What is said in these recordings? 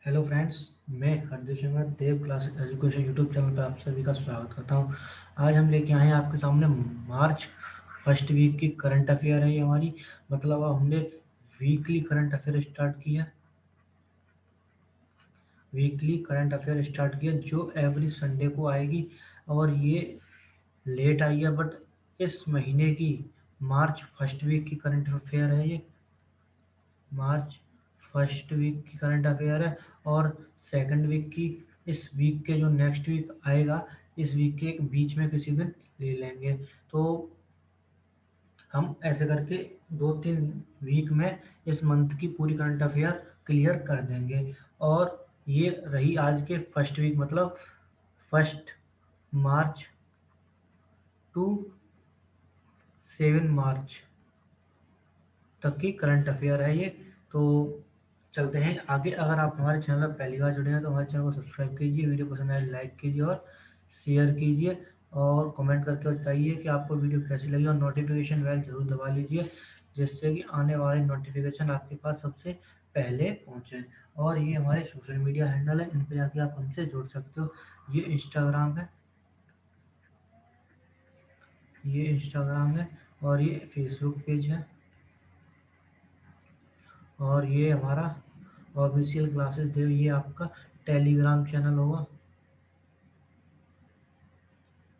Hello friends, मैं हरदेव शंकर देव classic education YouTube channel पर आप सभी का स्वागत करता हूं। आज हम लेके आए हैं आपके सामने मार्च फर्स्ट वीक की करंट अफेयर है। ये हमारी मतलब अब हमने वीकली करंट अफेयर स्टार्ट किया। वीकली करंट अफेयर स्टार्ट किया जो एवरी संडे को आएगी, और ये लेट आई है बट इस महीने की मार्च फर्स्ट वीक की करंट अफेयर है। ये मार्च फर्स्ट वीक की करंट अफेयर है, और सेकंड वीक की इस वीक के जो नेक्स्ट वीक आएगा, इस वीक के बीच में किसी दिन ले लेंगे। तो हम ऐसे करके 2-3 वीक में इस मंथ की पूरी करंट अफेयर क्लियर कर देंगे। और ये रही आज के फर्स्ट वीक, मतलब फर्स्ट मार्च टू 7 मार्च तक की करंट अफेयर है ये। तो चलते हैं आगे। अगर आप हमारे चैनल पर पहली बार जुड़े हैं तो हमारे चैनल को सब्सक्राइब कीजिए, वीडियो पसंद आए लाइक कीजिए और शेयर कीजिए, और कमेंट करके बताइए कि आपको वीडियो कैसी लगी, और नोटिफिकेशन बेल जरूर दबा लीजिए जिससे कि आने वाले नोटिफिकेशन आपके पास सबसे पहले पहुंचे। और ये हमारे सोशल मीडिया हैंडल है, इन पर जाके आप हमसे जुड़ सकते हो। ये इंस्टाग्राम है, ये इंस्टाग्राम है, और ये फेसबुक पेज है, और ये हमारा ऑफिशियल क्लासेस देव, ये आपका टेलीग्राम चैनल होगा।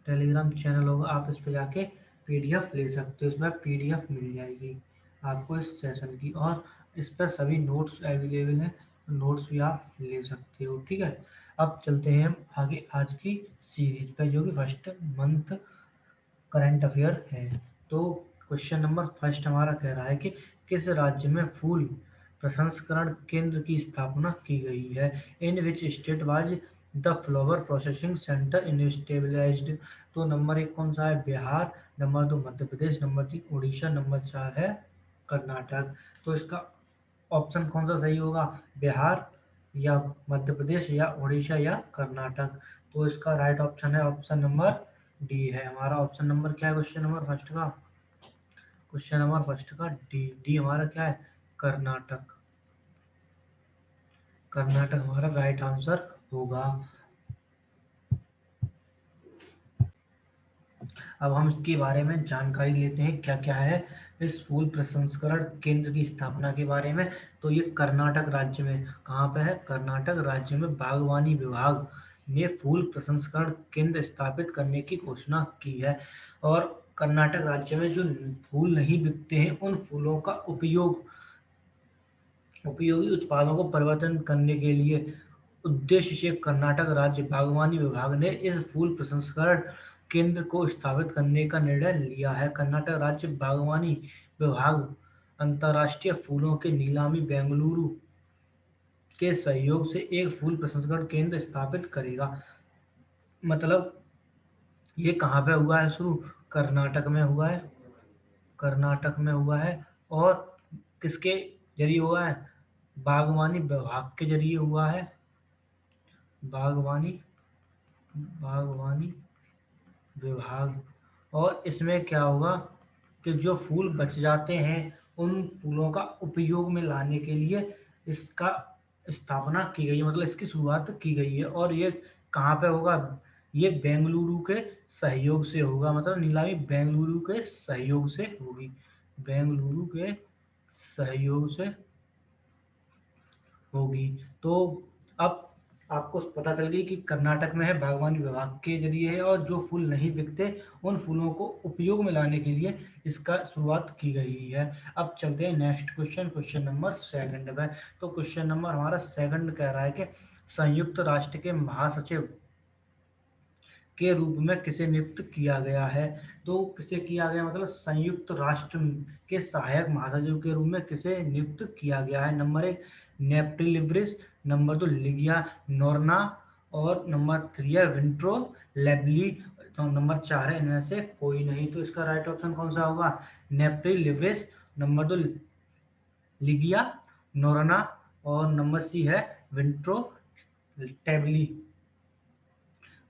टेलीग्राम चैनल होगा, आप इस पे जाके पीडीएफ ले सकते हो। इसमें पीडीएफ मिल जाएगी आपको इस सेशन की, और इस पर सभी नोट्स अवेलेबल हैं, तो नोट्स भी आप ले सकते हो। ठीक है, अब चलते हैं हम आगे आज की सीरीज पे, जो कि फर्स्ट मंथ करंट अफेयर है। तो क्वेश्चन नंबर फर्स्ट हमारा कह रहा है कि किस राज्य में फूल प्रसंस्करण केंद्र की स्थापना की गई है। In which state was the flower processing centre established. तो नंबर 1 कौन सा है? Bihar. Number 2 Madhya Pradesh. Number 3 Orissa. Number 4 है कर्नाटक। तो इसका ऑप्शन कौन सा सही होगा? बिहार, या मध्य प्रदेश, या उड़ीसा, या कर्नाटक। तो इसका राइट ऑप्शन है ऑप्शन नंबर डी है हमारा। ऑप्शन नंबर क्या है क्वेश्चन नंबर फर्स्ट का? क्वेश्चन नंबर फर्स्ट का डी। डी हमारा क्या है? कर्नाटक। कर्नाटक हमारा राइट आंसर होगा। अब हम इसके बारे में जानकारी लेते हैं क्या क्या है इस फूल प्रसंस्करण केंद्र की स्थापना के बारे में। तो ये कर्नाटक राज्य में, कहाँ पे है? कर्नाटक राज्य में बागवानी विभाग ने फूल प्रसंस्करण केंद्र स्थापित करने की घोषणा की है। और कर्नाटक राज्य में जो फूल नहीं बिकते हैं, उन फूलों का उपयोगी उत्पादों को परिवर्तन करने के लिए उद्देश्य से कर्नाटक राज्य बागवानी विभाग ने इस फूल प्रसंस्करण केंद्र को स्थापित करने का निर्णय लिया है। कर्नाटक राज्य बागवानी विभाग अंतर्राष्ट्रीय फूलों के नीलामी बेंगलुरु के सहयोग से एक फूल प्रसंस्करण केंद्र स्थापित करेगा। मतलब ये कहाँ पे हुआ है शुरू? कर्नाटक में हुआ है। कर्नाटक में हुआ है, और किसके जरिए हुआ है? बागवानी विभाग के जरिए हुआ है। बागवानी बागवानी विभाग। और इसमें क्या होगा कि जो फूल बच जाते हैं, उन फूलों का उपयोग में लाने के लिए इसका स्थापना की गई है, मतलब इसकी शुरुआत की गई है। और ये कहाँ पे होगा? ये बेंगलुरु के सहयोग से होगा, मतलब नीलामी बेंगलुरु के सहयोग से होगी। बेंगलुरु के सहयोग से होगी। तो अब आपको पता चल गई कि कर्नाटक में है, बागवानी विभाग के जरिए है, और जो फूल नहीं बिकते उन फूलों को उपयोग में लाने के लिए इसका शुरुआत की गई है। अब चलते हैं next question, question number second में। तो क्वेश्चन नंबर हमारा सेकंड कह रहा है कि संयुक्त राष्ट्र के महासचिव के रूप में किसे नियुक्त किया गया है। तो किसे किया गया, मतलब संयुक्त राष्ट्र के सहायक महासचिव के रूप में किसे नियुक्त किया गया है? नंबर 1 नेप्टिलिब्रिस। नंबर 2 लिगिया नोरना। और नंबर 3 है विंट्रो लेबली। तो नंबर 4 है इनमें से कोई नहीं। तो इसका राइट ऑप्शन कौन सा होगा? नेप्टिलिब्रिस। नंबर 2 लिगिया नोरना, और नंबर सी है विंट्रो टेबली।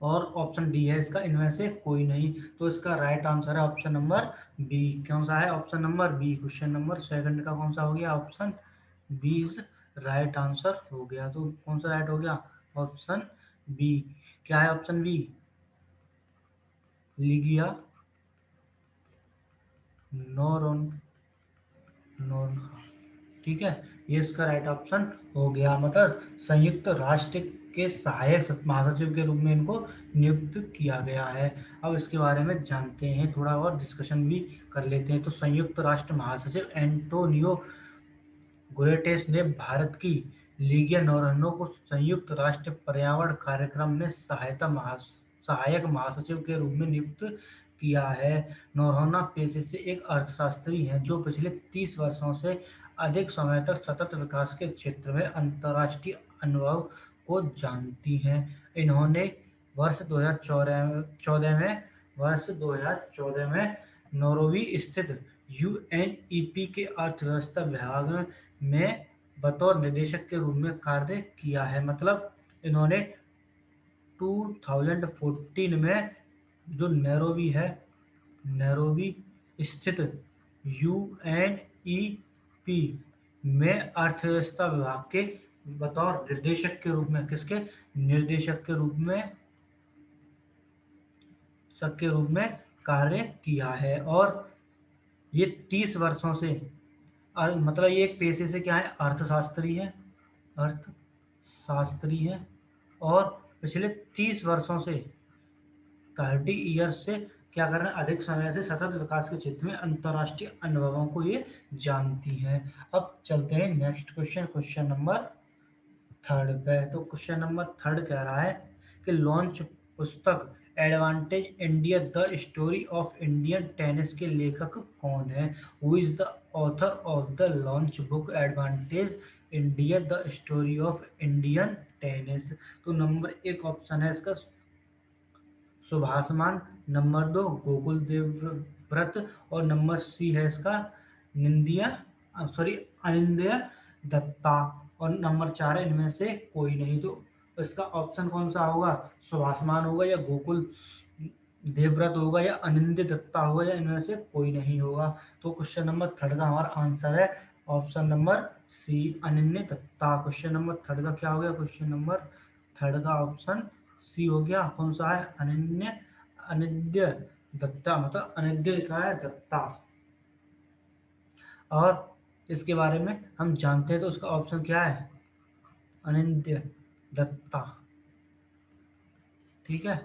और ऑप्शन डी है इसका इनमें से कोई नहीं। तो इसका राइट आंसर है ऑप्शन नंबर बी। कौन सा है? Option number B. Question number second का कौन सा हो गया? Option B is right answer हो गया। तो कौन सा राइट हो गया? Option B. क्या है ऑप्शन बी? लिगिया नोरोन नोरहा। ठीक है, ये इसका राइट ऑप्शन हो गया। मतलब संयुक्त राष्ट्र के सहायक महासचिव के रूप में इनको नियुक्त किया गया है। अब इसके बारे में जानते हैं, थोड़ा और डिस्कशन भी कर लेते हैं। तो संयुक्त राष्ट्र महासचिव एंटोनियो गुटेरेस ने भारत की लीगिया नौरहनों को संयुक्त राष्ट्र पर्यावरण कार्यक्रम में सहायक महासचिव के रूप में नियुक्त किया है। नौरहना पेशे से एक अर्थशास्त्री हैं जो पिछले 30 वर्षों से अधिक समय तक सतत विकास के क्षेत्र में अंतर्राष्ट्रीय अनुभव को जानती हैं। इन्होंने वर्ष 2014 में वर्ष 2014 में नौरोबी स्थित यूएनईपी के अर्थव्यवस्था विभाग में बतौर निदेशक के रूप में कार्य किया है। मतलब इन्होंने 2014 में जो नैरोबी है, नैरोबी स्थित यूएनईपी में अर्थव्यवस्था विभाग के बतौर निर्देशक के रूप में, किसके निर्देशक के रूप में कार्य किया है। और ये 30 वर्षों से मतलब ये एक पेशे से क्या है, अर्थशास्त्री है, अर्थशास्त्री है। और पिछले 30 वर्षों से 30 ईयर्स से क्या कर रहे हैं, अधिक समय से सतत विकास के क्षेत्र में अंतर्राष्ट्रीय अनुभवों को ये जानती हैं। अब चलते हैं next question, question number third पे। तो क्वेश्चन नंबर थर्ड कह रहा है कि लॉन्च पुस्तक advantage India the story of Indian tennis के लेखक कौन है? Who is the author of the launch book advantage India the story of Indian tennis? तो नंबर एक ऑप्शन है इसका सुभाषमान, नंबर दो गोकुल देवव्रत, और नंबर सी है इसका निंदिया सॉरी अनिंदय दत्ता, और नंबर चार है इनमें से कोई नहीं। तो इसका ऑप्शन कौन सा होगा? सुभाषमान होगा, या गोकुल देवव्रत होगा, या अनिंद्य दत्ता होगा, या इनमें से कोई नहीं होगा। तो क्वेश्चन नंबर थर्ड का हमारा आंसर है ऑप्शन नंबर सी, अनिंद्य दत्ता। क्वेश्चन नंबर थर्ड का क्या हो गया? क्वेश्चन नंबर थर्ड का ऑप्शन सी हो गया। कौन सा है? अनिंद्य दत्ता, मतलब अनिंद्य का है दत्ता। और इसके बारे में हम जानते हैं, तो उसका ऑप्शन क्या है? अनिंद्य दत्ता। ठीक है,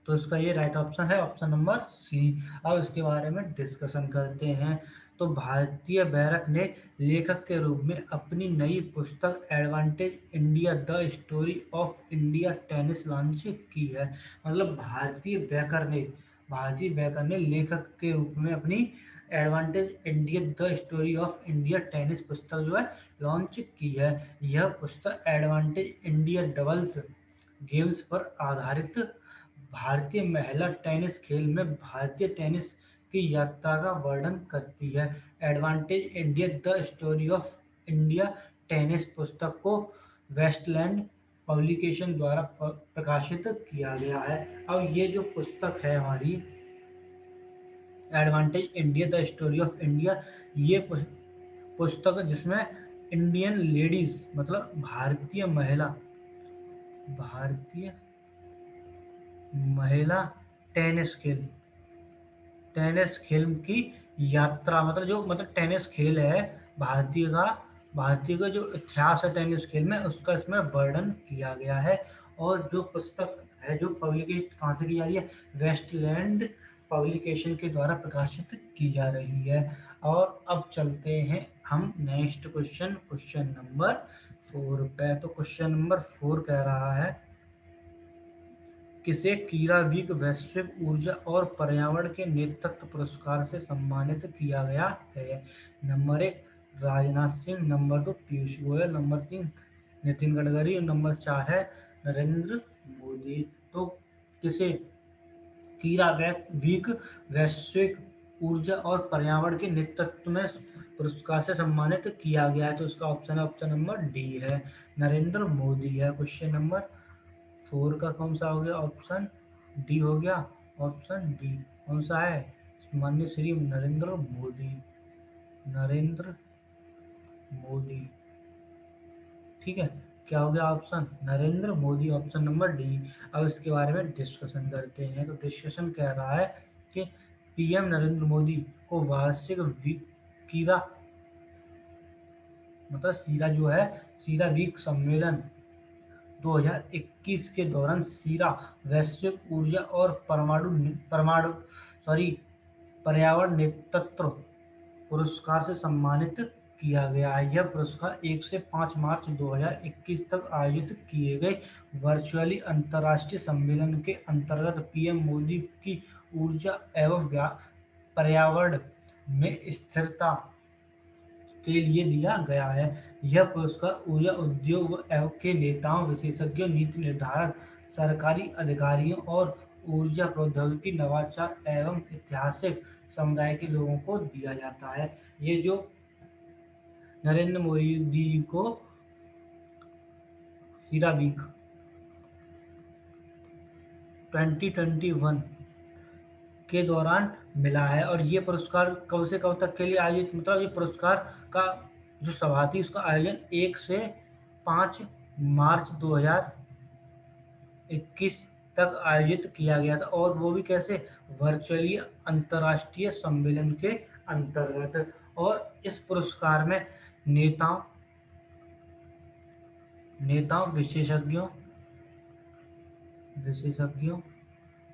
तो इसका ये राइट ऑप्शन है, ऑप्शन नंबर सी। अब इसके बारे में डिस्कशन करते हैं। तो भारतीय बैरक ने लेखक के रूप में अपनी नई पुस्तक advantage India the story of India tennis launch की है। मतलब भारतीय बैकर ने लेखक के रूप में अपनी advantage India the story of India tennis पुस्तक जो है लॉन्च की है। यह पुस्तक एडवांटेज इंडिया डबल्स गेम्स पर आधारित भारतीय महिला टेनिस खेल में भारतीय टेनिस की यात्रा का वर्णन करती है। Advantage India the story of India tennis पुस्तक को वेस्टलैंड पब्लिकेशन द्वारा प्रकाशित किया गया है। अब ये जो पुस्तक है हमारी advantage India the story of India, ये पुस्तक जिसमें इंडियन लेडीज मतलब भारतीय महिला टेनिस की यात्रा, मतलब जो मतलब टेनिस खेल है भारतीय का जो इतिहास है टेनिस खेल में, उसका इसमें वर्णन किया गया है। और जो पुस्तक है जो पब्लिकेट कहाँ से की जा रही है? वेस्टलैंड पब्लिकेशन के द्वारा प्रकाशित की जा रही है। और अब चलते हैं हम नेक्स्ट क्वेश्चन, क्वेश्चन नंबर 4 पे। तो क्वेश्चन नंबर 4 कह रहा है किसे कीरावीक वैश्विक ऊर्जा और पर्यावरण के नेतृत्व पुरस्कार से सम्मानित किया गया है? नंबर एक राजनाथ सिंह, नंबर दो पीयूष गोयल, नंबर तीन नितिन गडकरी, और नंबर चार है नरेंद्र मोदी। तो किसे कीरावीक वैश्विक ऊर्जा और पर्यावरण के नेतृत्व में पुरस्कार से सम्मानित किया गया है? तो उसका ऑप्शन है ऑप्शन नंबर डी है, नरेंद्र मोदी है। क्वेश्चन नंबर 4 का कौन सा हो गया? ऑप्शन डी हो गया, ऑप्शन डी। कौन सा है? माननीय श्री नरेंद्र मोदी। ठीक है, क्या हो गया option? Narendra Modi, option number D. अब इसके बारे में डिस्कशन करते हैं। तो डिस्कशन कह रहा है कि पीएम नरेंद्र मोदी को वार्षिक कीरा, मतलब सीरा जो है, सीरा वीक सम्मेलन 2021 के दौरान सीरा वैश्विक ऊर्जा और परमाणु परमाणु सॉरी पर्यावरण नेतृत्व पुरस्कार से सम्मानित किया गया है। यह पुरस्कार 1 से 5 मार्च 2021 तक आयोजित किए गए वर्चुअली अंतर्राष्ट्रीय सम्मेलन के अंतर्गत पीएम मोदी की ऊर्जा एवं पर्यावरण में स्थिरता के लिए दिया गया है। यह पुरस्कार ऊर्जा उद्योग के नेताओं, विशेषज्ञों, नीति निर्धारक, सरकारी अधिकारियों और ऊर्जा प्रौद्योगिकी नवाचार एवं ऐतिहासिक समुदाय के लोगों को दिया जाता है। ये जो नरेंद्र मोदी को हीरा वीक 2021 के दौरान मिला है। और ये पुरस्कार कब से कब तक के लिए आयोजित, मतलब ये पुरस्कार का जो सभा थी उसका आयोजन 1 से 5 मार्च 2021 तक आयोजित किया गया था, और वो भी कैसे? वर्चुअली अंतर्राष्ट्रीय सम्मेलन के अंतर्गत। और इस पुरस्कार में नेताओं नेताओं विशेषज्ञों,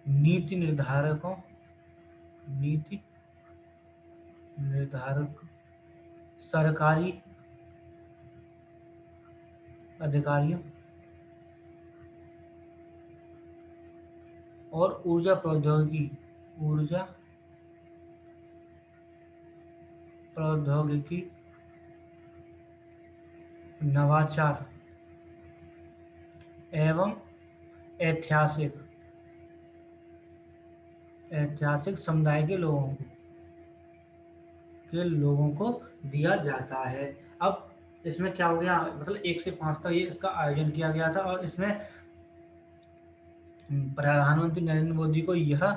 नीति निर्धारकों, नीति निर्धारक, सरकारी अधिकारियों और ऊर्जा प्रौद्योगिकी नवाचार एवं ऐतिहासिक समुदाय के लोगों को दिया जाता है। अब इसमें क्या हो गया, मतलब 1 से 5 तक ये इसका आयोजन किया गया था, और इसमें प्रधानमंत्री नरेंद्र मोदी को यह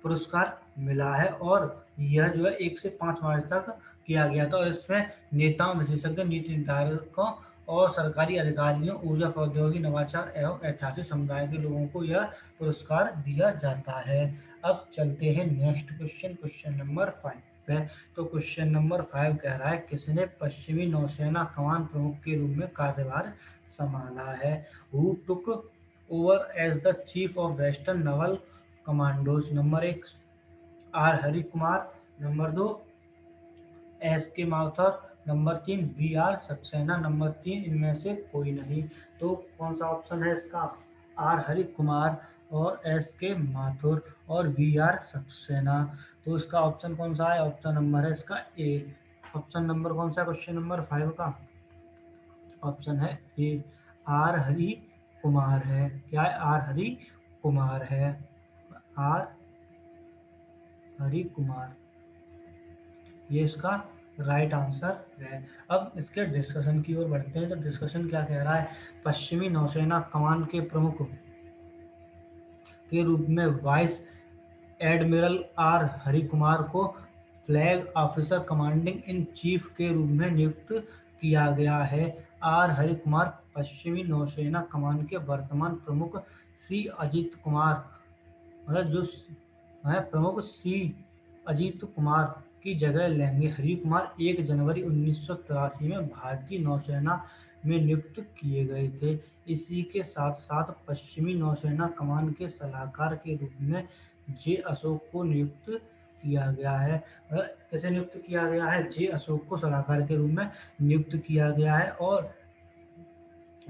पुरस्कार मिला है। और यह जो है 1 से 5 मार्च तक किया गया था, और इसमें नेताओं, विशेषज्ञ, नीति निर्धारकों और सरकारी अधिकारियों, ऊर्जा प्रौद्योगिकी नवाचार एवं ऐतिहासिक समुदाय के लोगों को यह पुरस्कार दिया जाता है। अब चलते हैं नेक्स्ट क्वेश्चन, क्वेश्चन नंबर 5 पे। तो क्वेश्चन नंबर 5 कह रहा है, किसने पश्चिमी नौसेना कमान प्रमुख के रूप में कार्यभार संभाला है? Who took over as the chief of western naval commandos? Number 1 R Hari Kumar, number 2 S K Mathur, number 3 V R Saxena, number 3 इनमें से कोई नहीं। तो कौन सा ऑप्शन है इसका? आर हरि कुमार और एस के माथुर और वी आर सक्सेना। तो इसका ऑप्शन कौन सा है? ऑप्शन नंबर है इसका ए। ऑप्शन नंबर कौन सा क्वेश्चन नंबर 5 का? ऑप्शन है ए, आर हरि कुमार है। क्या है? आर हरि कुमार है। आर हरि कुमार, ये इसका राइट आंसर है। अब इसके डिस्कशन की ओर बढ़ते हैं। तो डिस्कशन क्या कह रहा है? पश्चिमी नौसेना कमान के प्रमुख के रूप में vice admiral R Hari Kumar को flag officer commanding in chief के रूप में नियुक्त किया गया है। आर हरि कुमार पश्चिमी नौसेना कमान के वर्तमान प्रमुख सी अजीत कुमार, मतलब जो है प्रमुख सी अजीत कुमार की जगह लेंगे। हरि कुमार 1 जनवरी 1983 में भारतीय नौसेना में नियुक्त किए गए थे। इसी के साथ साथ पश्चिमी नौसेना कमान के सलाहकार के रूप में जे अशोक को नियुक्त किया गया है। कैसे नियुक्त किया गया है? जे अशोक को सलाहकार के रूप में नियुक्त किया गया है। और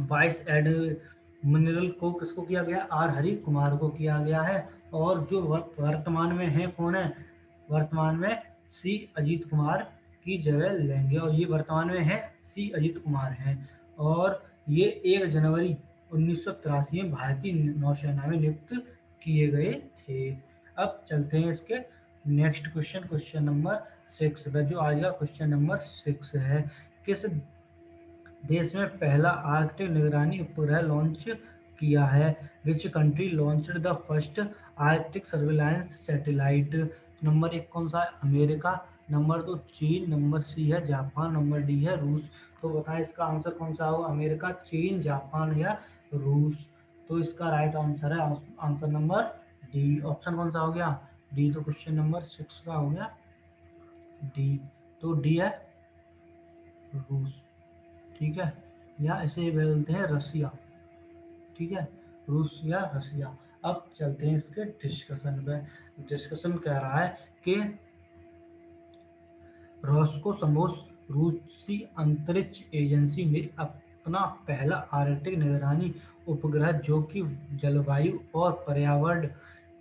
वाइस एडमिरल को किसको किया गया? आर हरि कुमार को किया गया है। और जो वर्तमान में है, कौन है? वर्तमान में सी अजीत कुमार की जगह लेंगे, और ये वर्तमान में है सी अजीत कुमार हैं। और ये 1 जनवरी 1983 में भारतीय नौसेना में नियुक्त किए गए थे। अब चलते हैं इसके नेक्स्ट क्वेश्चन, क्वेश्चन नंबर 6 पे, जो आज का क्वेश्चन नंबर 6 है। किस देश में पहला आर्कटिक निगरानी उपग्रह लॉन्च किया है? Which country launched the first Arctic surveillance satellite? Number 1 कौन सा है? अमेरिका, नंबर 2 चीन, नंबर सी है जापान, नंबर डी है रूस। तो बताएं इसका आंसर कौन सा होगा, अमेरिका, चीन, जापान या रूस। तो इसका राइट आंसर है आंसर नंबर डी। ऑप्शन कौन सा हो गया, डी। तो क्वेश्चन नंबर 6 का हो गया डी। तो डी है रूस, ठीक है, या इसे बोलते हैं रसिया, ठीक है, रूस या रसिया। अब चलते हैं इसके डिस्कशन पे। डिस्कशन कह रहा है कि रोस्कोसमोस रूसी अंतरिक्ष एजेंसी ने अपना पहला आर्कटिक निगरानी उपग्रह जो कि जलवायु और पर्यावरण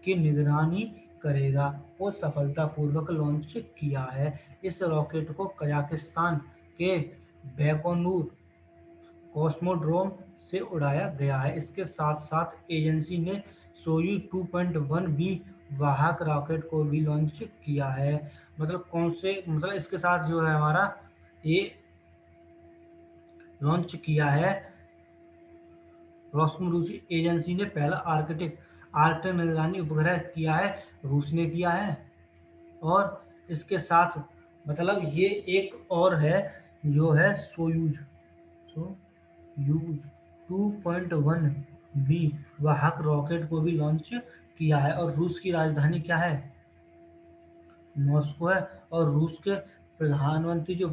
की निगरानी करेगा वो सफलतापूर्वक लॉन्च किया है। इस रॉकेट को कजाकिस्तान के बैकोनूर कॉस्मोड्रोम से उड़ाया गया है। इसके साथ साथ एजेंसी ने सोयूज 2.1 बी वाहक रॉकेट को भी लॉन्च किया है। मतलब कौन से, मतलब इसके साथ जो है हमारा ये लॉन्च किया है, रूसी एजेंसी ने पहला आर्कटिक निगरानी उपग्रह किया है, रूस ने किया है। और इसके साथ मतलब ये एक और है जो है सोयूज, सोयूज 2.1 बी वाहक रॉकेट को भी लॉन्च किया है। और रूस की राजधानी क्या है, मॉस्को है। और रूस के प्रधानमंत्री जो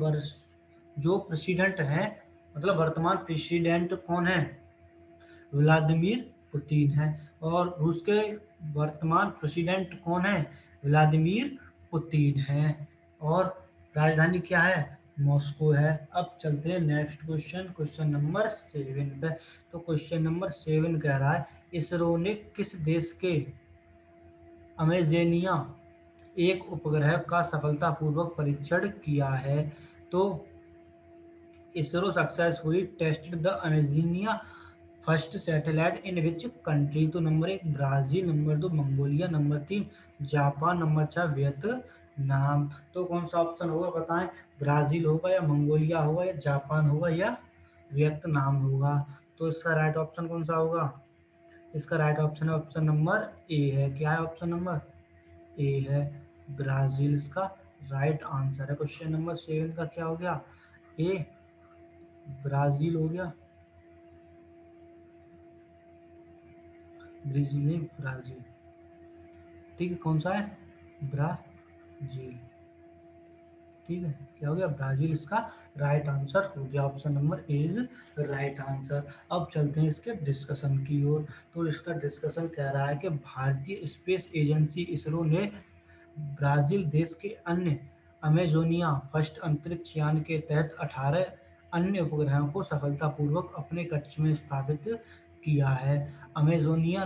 प्रेसिडेंट हैं, मतलब वर्तमान प्रेसिडेंट कौन है, व्लादिमीर पुतिन है। और रूस के वर्तमान प्रेसिडेंट कौन है, व्लादिमीर पुतिन है। और राजधानी क्या है, मॉस्को है। अब चलते हैं नेक्स्ट क्वेश्चन, क्वेश्चन नंबर 7 पे। तो क्वेश्चन नंबर 7 कह रहा है इसरो ने किस देश के अमेजेनिया एक उपग्रह का सफलतापूर्वक परीक्षण किया है। तो ISRO successfully tested the Amazonia first satellite in which country. तो number 1 Brazil, number 2 Mongolia, number 3 Japan, number 4 Vietnam. तो कौन सा ऑप्शन होगा बताएं, ब्राजील होगा या मंगोलिया होगा या जापान होगा या वियतनाम होगा। तो इसका राइट ऑप्शन कौन सा होगा, इसका राइट ऑप्शन है ऑप्शन नंबर ए है। क्या है ऑप्शन नंबर ए है, ब्राजील इसका राइट आंसर है। क्वेश्चन नंबर 7 का क्या हो गया, ए ब्राजील हो गया, ब्राजील नहीं ब्राजील, ठीक है, कौन सा है, ब्राजील, ठीक है, क्या हो गया, ब्राजील इसका राइट आंसर हो गया। Option number A is right answer. अब चलते हैं इसके डिस्कशन की ओर। तो इसका डिस्कशन कह रहा है कि भारतीय स्पेस एजेंसी इसरो ने ब्राजील देश के अन्य अमेजोनिया फर्स्ट अंतरिक्ष यान के तहत 18 अन्य उपग्रहों को सफलतापूर्वक अपने कक्ष में स्थापित किया है। अमेजोनिया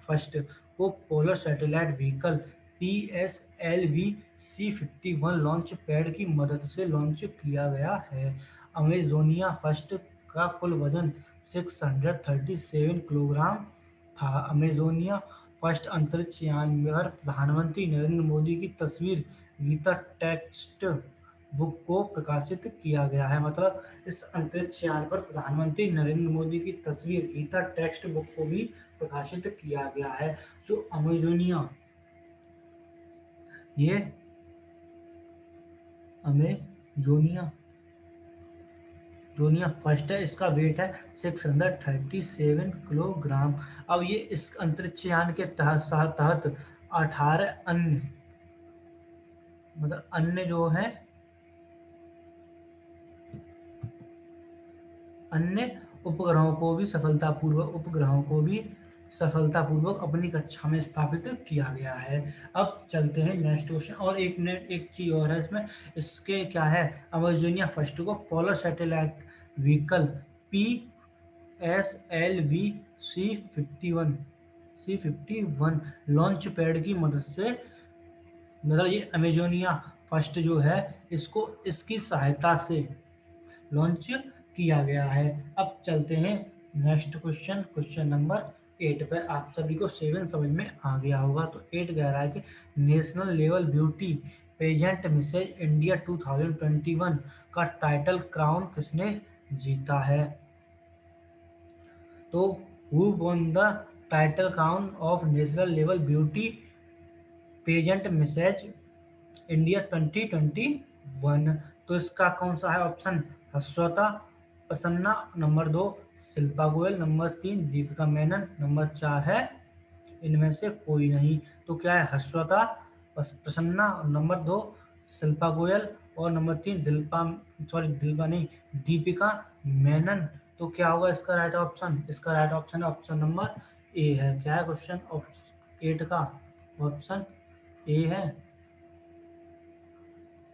फर्स्ट को polar satellite vehicle PSLV C-51 launch pad की मदद से लॉन्च किया गया है। अमेजोनिया फर्स्ट का कुल वजन 637 किलोग्राम था। अमेजोनिया फर्स्ट अंतरिक्ष यान पर प्रधानमंत्री नरेंद्र मोदी की तस्वीर गीता टेक्स्ट बुक को प्रकाशित किया गया है। मतलब इस अंतरिक्ष यान पर प्रधानमंत्री नरेंद्र मोदी की तस्वीर गीता टेक्स्ट बुक को भी प्रकाशित किया गया है। जो अमेजोनिया, ये अमेजोनिया जोनिया फर्स्ट है, इसका वेट है 637 किलोग्राम। अब ये इस अंतरिक्ष यान के तहत 18 अन्य, मतलब अन्य जो है अन्य उपग्रहों को भी सफलतापूर्वक अपनी कक्षा में स्थापित किया गया है। अब चलते हैं नेक्स्ट क्वेश्चन। और एक चीज और है इसमें, इसके क्या है, अमेजोनिया फर्स्ट को polar satellite vehicle PSLV C-51 launch pad की मदद से, मतलब ये अमेजोनिया फर्स्ट जो है इसको इसकी सहायता से लॉन्च किया गया है। अब चलते हैं नेक्स्ट क्वेश्चन, क्वेश्चन नंबर 8 पे। आप सभी को 7 समझ में आ गया होगा। तो 8 कह रहा है कि national level beauty pageant Mrs India 2021 का टाइटल क्राउन किसने जीता है। तो who won the title crown of national level beauty pageant Mrs India 2021। तो इसका कौन सा है option? Harshota Prasanna, number 2 Shilpa Goyal, number 3 Deepika Menon, number 4 है इनमें से कोई नहीं। तो क्या है? हर्षोता प्रसन्ना, नंबर 2 शिल्पा गोयल और नंबर 3 दिल्पा नहीं, दीपिका मेनन। तो क्या होगा इसका राइट ऑप्शन? इसका राइट ऑप्शन है ऑप्शन नंबर ए है। क्या है क्वेश्चन 8 का ऑप्शन ए है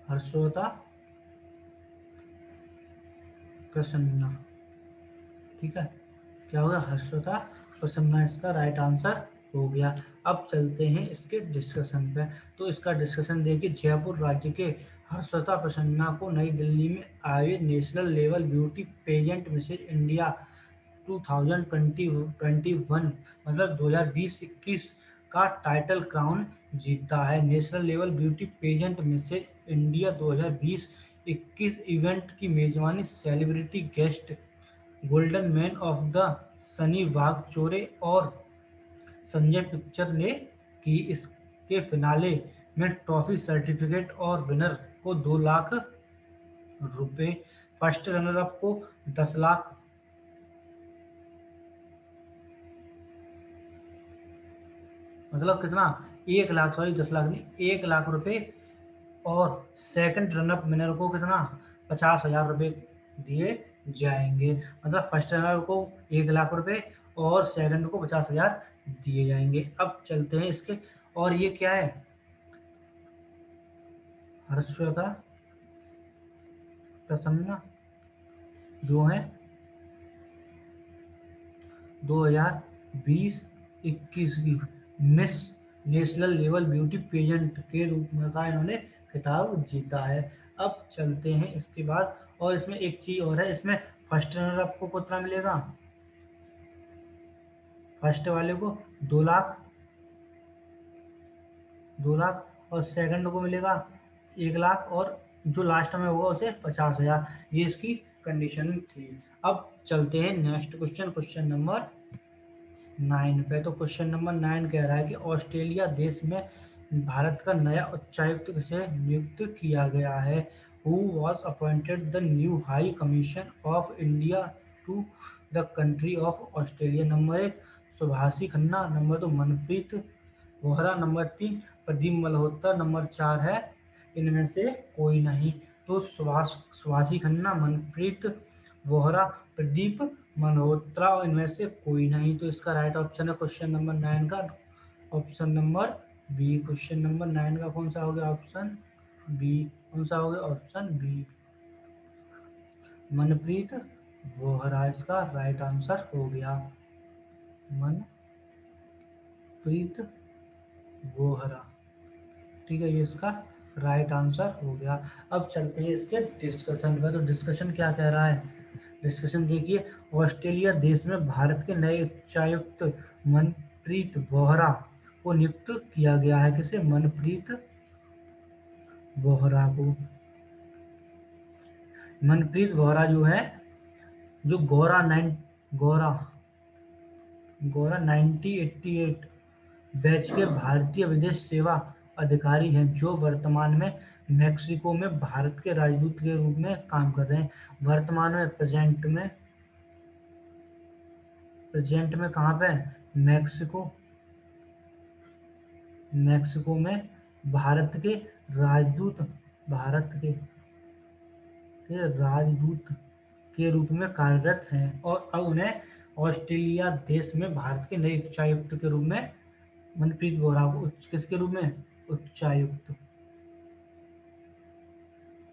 हर्षोता प्रसन्ना। ठीक है, क्या होगा? हर्षोता प्रसन्ना इसका राइट आंसर हो गया। अब चलते हैं इसके डिस्कशन पे। तो इसका डिस्कशन देखिए, जयपुर राज्य के हर्षोता प्रसन्ना को नई दिल्ली में आयोजित national level beauty pageant Mrs India 2021 मतलब 2020-21 का टाइटल क्राउन जीता है। National level beauty pageant Mrs India 2020-21 event की मेजबानी celebrity guest golden man of the Sunny Waghchaure और संजय पिक्चर ने की। इसके फिनाले में ट्रॉफी, सर्टिफिकेट और विनर को 2 लाख रुपए, फर्स्ट रनर अप को 10 लाख, मतलब कितना? 1 लाख, सॉरी 10 लाख नहीं, 1 लाख रुपए, और सेकंड रनअप विनर को कितना? 50,000 रुपये दिए जाएंगे। मतलब फर्स्ट रनर को 1 लाख रुपए और सेकंड को 50,000 दिए जाएंगे। अब चलते हैं इसके, और ये क्या है? हर्षदा प्रसन्ना जो है 2020-21 की Miss national level beauty pageant के रूप में का इन्होंने खिताब जीता है। अब चलते हैं इसके बाद, और इसमें एक चीज और है, इसमें फर्स्ट रनर अप को कितना मिलेगा? फर्स्ट वाले को 2 लाख, 2 लाख, और सेकंड को मिलेगा 1 लाख, और जो लास्ट में होगा उसे 50,000। ये इसकी कंडीशन थी। अब चलते हैं नेक्स्ट क्वेश्चन, क्वेश्चन नंबर 9 पे। तो क्वेश्चन नंबर 9 कह रहा है कि ऑस्ट्रेलिया देश में भारत का नया उच्चायुक्त किसे नियुक्त किया गया है? Who was appointed the new high commission of India to the country of Australia? Number 1 Subhashi Khanna, number 2 Manpreet Vohra, number 3 Pradeep Malhotra, number 4 है इनमें से कोई नहीं। तो सुभाषी खन्ना, मनप्रीत वोहरा, प्रदीप मल्होत्रा, और इनमें से कोई नहीं। तो इसका राइट ऑप्शन है क्वेश्चन नंबर 9 का option number B. Question number 9 का कौन सा हो गया? Option B. कौन सा हो गया? ऑप्शन बी, मनप्रीत वोहरा इसका राइट आंसर हो गया। मनप्रीत वोहरा, ठीक है, ये इसका राइट आंसर हो गया। अब चलते हैं इसके डिस्कशन पर। तो डिस्कशन क्या कह रहा है? डिस्कशन देखिए, ऑस्ट्रेलिया देश में भारत के नए उच्चायुक्त मनप्रीत वोहरा को नियुक्त किया गया है। किसे? मनप्रीत वोहरा को। मनप्रीत वोहरा जो है, जो गौरा गौरा 1988 बैच के भारतीय विदेश सेवा अधिकारी हैं, जो वर्तमान में मैक्सिको में भारत के राजदूत के रूप में काम कर रहे हैं। वर्तमान में प्रेजेंट में कहाँ पे? मैक्सिको मैक्सिको में भारत के राजदूत भारत के राजदूत के रूप में कार्यरत हैं, और अब उन्हें ऑस्ट्रेलिया देश में भारत के नए उच्चायुक्त के रूप में मनप्रीत वोहरा को किसके रूप में? उच्चायुक्त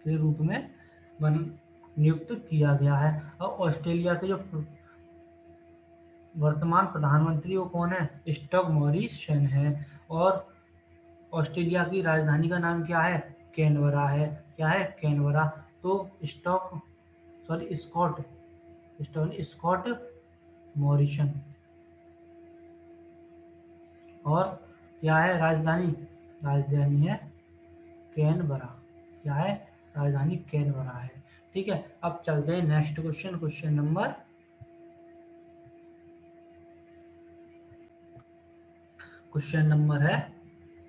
के रूप में नियुक्त किया गया है। और ऑस्ट्रेलिया के जो वर्तमान प्रधानमंत्री वो कौन है? स्कॉट मॉरिसन है। और ऑस्ट्रेलिया की राजधानी का नाम क्या है? कैनबरा है। क्या है? कैनबरा। तो स्कॉट मॉरिसन, और क्या है राजधानी? राजधानी है कैनबरा। क्या है? राजधानी कैनबरा है। ठीक है, अब चलते हैं नेक्स्ट क्वेश्चन, क्वेश्चन नंबर है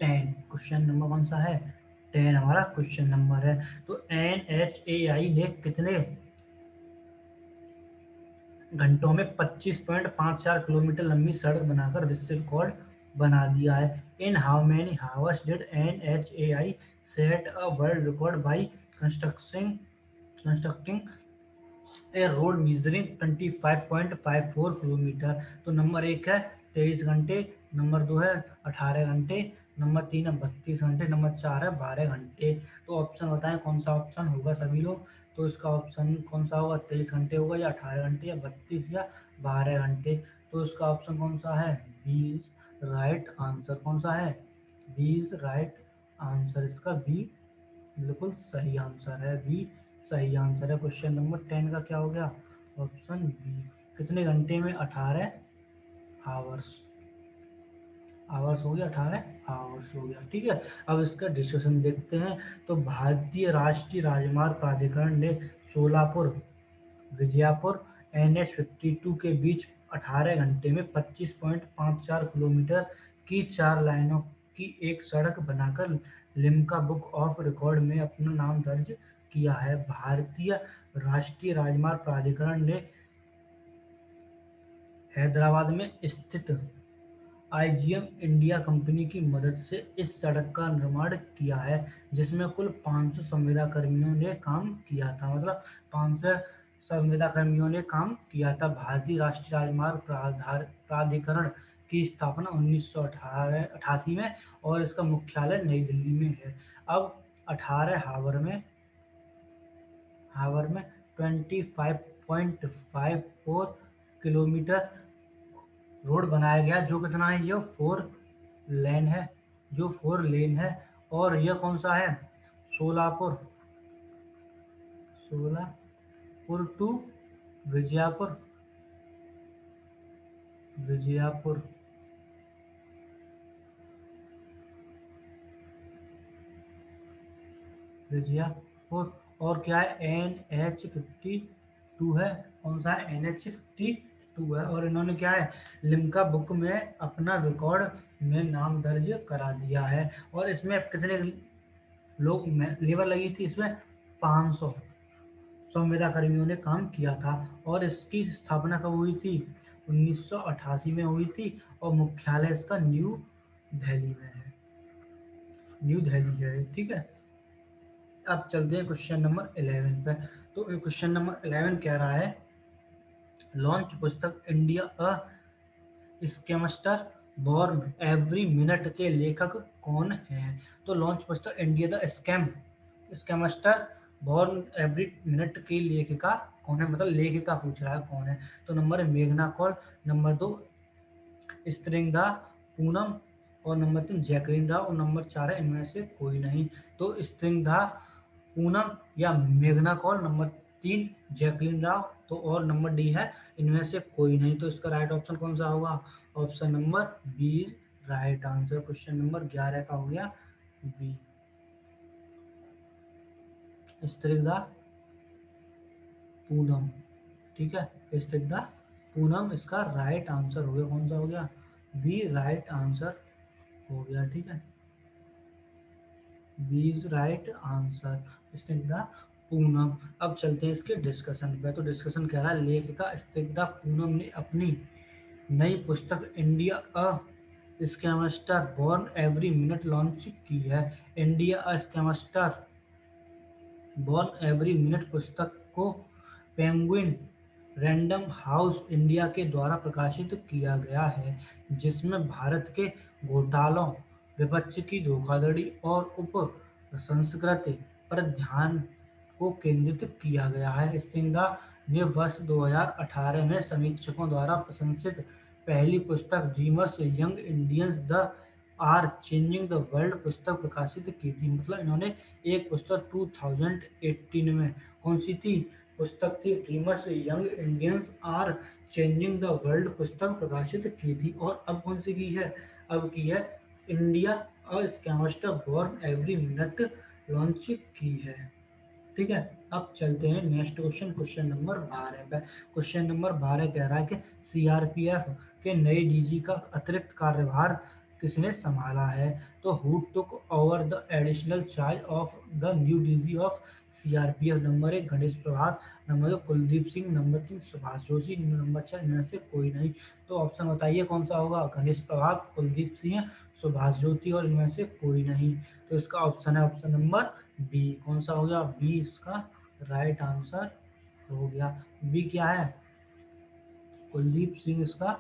10। क्वेश्चन नंबर कौन सा है? 10 हमारा क्वेश्चन नंबर है। तो NHAI ने कितने घंटों में 25.54 किलोमीटर लंबी सड़क बनाकर विश्व रिकॉर्ड बना दिया है? In how many hours did NHAI set a world record by constructing A road measuring 25.54 kilometre? तो नंबर एक है 23 घंटे, नंबर दो है 18 घंटे, नंबर तीन है 32 घंटे, नंबर चार है 12 घंटे। तो ऑप्शन बताएं कौन सा ऑप्शन होगा सभी लोग। तो इसका ऑप्शन कौन सा होगा, 23 घंटे होगा या 18 घंटे या 32 या 12 घंटे? तो इसका ऑप्शन कौन सा है, बी इज राइट आंसर। कौन सा है, बी इज राइट आंसर। इसका बी बिल्कुल सही आंसर है, बी सही आंसर है। क्वेश्चन नंबर 10 का क्या हो गया, ऑप्शन बी। कितने घंटे में, 18 आवर्स। आवर्स हो गया, 18 आवर्स हो गया। ठीक है, अब इसका डिस्कशन देखते हैं। तो भारतीय राष्ट्रीय राजमार्ग प्राधिकरण ने सोलापुर विजयपुर NH52 के बीच 18 घंटे में 25.54 किलोमीटर की 4 लाइनों की एक सड़क बनाकर लिम्का बुक ऑफ रिकॉर्ड में अपना नाम दर्ज किया है। भारतीय राष्ट्रीय राजमार्ग प्राधिकरण ने हैदराबाद में स्थित IGM इंडिया कंपनी की मदद से इस सड़क का निर्माण किया है, जिसमें कुल 500 संविदा कर्मियों ने काम किया था। मतलब 500 संविदा कर्मियों ने काम किया था। भारतीय राष्ट्रीय राजमार्ग प्राधिकरण की स्थापना 1988 में और इसका मुख्यालय नई दिल्ली में है। अब 18 हावर में 25.54 किलोमीटर रोड बनाया गया, जो कितना है, ये 4 लेन है, जो 4 लेन है। और यह कौन सा है, सोलापुर सोलापुर टू विजयपुर विजयपुर विजयपुर। और क्या है, NH52 है। कौन सा है, NH52 है। और इन्होंने क्या है, लिम्का बुक में अपना रिकॉर्ड में नाम दर्ज करा दिया है। और इसमें कितने लोग लेबर लगी थी, इसमें 500 संविदा कर्मियों ने काम किया था। और इसकी स्थापना कब हुई थी, 1988 में हुई थी। और मुख्यालय इसका न्यू दिल्ली में है, न्यू दिल्ली है। ठीक है, अब चलते हैं क्वेश्चन नंबर 11 पे। तो क्वेश्चन नंबर 11 कह रहा है, लॉन्च पुस्तक India a scamster born every minute के लेखक कौन हैं? तो लॉन्च पुस्तक India the scamster born every minute की लेखिका कौन है, मतलब लेखिका पूछ रहा है कौन है। तो नंबर है मेघना कौल, नंबर दो स्त्रिंगा पूनम, और नंबर तीन जैकलीन राव, और नंबर चार है इनमें से कोई नहीं। तो स्त्रिंगा पूनम या मेघना कौल, नंबर तीन जैकलीन राव, तो और नंबर डी है इनमें से कोई नहीं। तो इसका राइट ऑप्शन कौन सा होगा, option number B is right answer. Question number 11 का हो गया बी, स्त्रिंगा पूनम। ठीक है, स्त्रिंगा पूनम इसका राइट आंसर हो गया। कौन सा हो गया, बी राइट आंसर हो गया। ठीक है, B is right answer, Snigdha Poonam. अब चलते हैं इसके डिस्कशन पे। तो डिस्कशन कह रहा है, लेखिका स्निग्धा पूनम ने अपनी नई पुस्तक India a scamster born every minute launch की है। India a scamster born every minute पुस्तक को पेंगुइन रैंडम हाउस इंडिया के द्वारा प्रकाशित किया गया है, जिसमें भारत के घोटालों, विपक्ष की धोखाधड़ी और उप संस्कृति पर ध्यान को केंद्रित किया गया है। स्टिंगा ने वर्ष 2018 में समीक्षकों द्वारा प्रशंसित पहली पुस्तक Dreamers Young Indians the are changing the world पुस्तक प्रकाशित की थी। मतलब इन्होंने एक पुस्तक 2018 में कौन सी थी, पुस्तक थी Dreamers Young Indians are changing the world पुस्तक प्रकाशित की थी। और अब कौन सी की है, अब की है India a scamster born every minute launch की है। ठीक है, अब चलते हैं नेक्स्ट क्वेश्चन, क्वेश्चन नंबर 12 पे। क्वेश्चन नंबर 12 कह रहा है कि CRPF के नए DG का अतिरिक्त कार्यभार किसने संभाला है? तो who took over the additional charge of the new DG of CRPF? Number 1 Ganesh Prabhat, number 2 Kuldeep Singh, number 3 Subhash Joshi, number 4 इनमें से कोई नहीं। तो ऑप्शन बताइए कौन सा होगा? गणेश प्रभात, कुलदीप सिंह, सुभाष ज्योति और इनमें से कोई नहीं। तो इसका ऑप्शन है ऑप्शन नंबर बी। कौन सा हो गया? बी इसका राइट आंसर हो गया। बी क्या है? कुलदीप सिंह इसका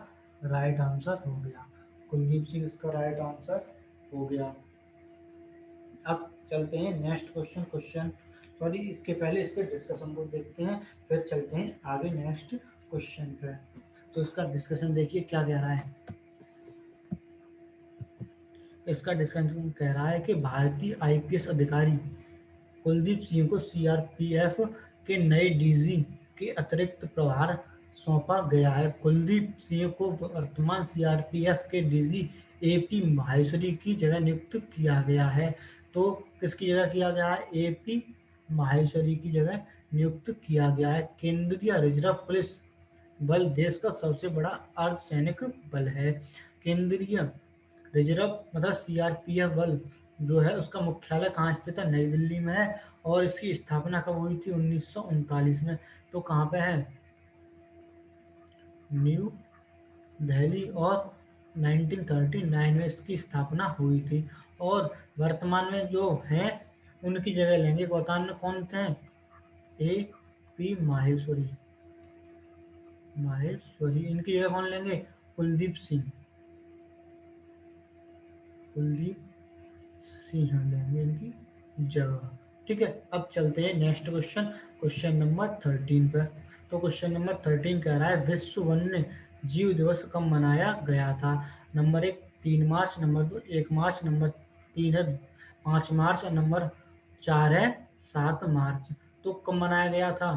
राइट आंसर हो गया। कुलदीप सिंह इसका राइट आंसर हो गया। अब चलते हैं नेक्स्ट क्वेश्चन। सॉरी, इसके पहले इसके डिस्कशन को देखते हैं, फिर चलते हैं आगे नेक्स्ट क्वेश्चन पे। तो इसका डिस्कशन देखिए क्या कह रहा है। इसका डिस्कशन कह रहा है कि भारतीय आईपीएस अधिकारी कुलदीप सिंह को सीआरपीएफ के नए डीजी के अतिरिक्त प्रभार सौंपा गया है। कुलदीप सिंह को वर्तमान सीआरपीएफ के डीजी एपी माहेश्वरी की जगह नियुक्त किया गया है। तो किसकी जगह किया गया है? एपी माहेश्वरी की जगह नियुक्त किया गया है। केंद्रीय रिजर्व पुलिस बल देश का सबसे बड़ा अर्धसैनिक बल है। केंद्रीय रिजर्व मतलब सीआरपीएफ बल जो है उसका मुख्यालय कहाँ स्थित है? नई दिल्ली में है। और इसकी स्थापना कब हुई थी? 1939 में। तो कहाँ पे है? न्यू दिल्ली। और 1939 में इसकी स्थापना हुई थी। और वर्तमान में जो हैं उनकी जगह लेंगे। वर्तमान में कौन थे? A P Maheshwari. इनकी जगह कौन लेंगे? कुलदीप सिंह। कुलदीप सिंह लेंगे इनकी जगह। ठीक है, अब चलते हैं नेक्स्ट क्वेश्चन, क्वेश्चन नंबर 13 पे। तो क्वेश्चन नंबर 13 कह रहा है विश्व वन्य जीव दिवस कब मनाया गया था? नंबर 1 3 मार्च, नंबर 2 1 मार्च, नंबर 3 है 5 मार्च और नंबर 4 है 7 मार्च। तो कब मनाया गया था?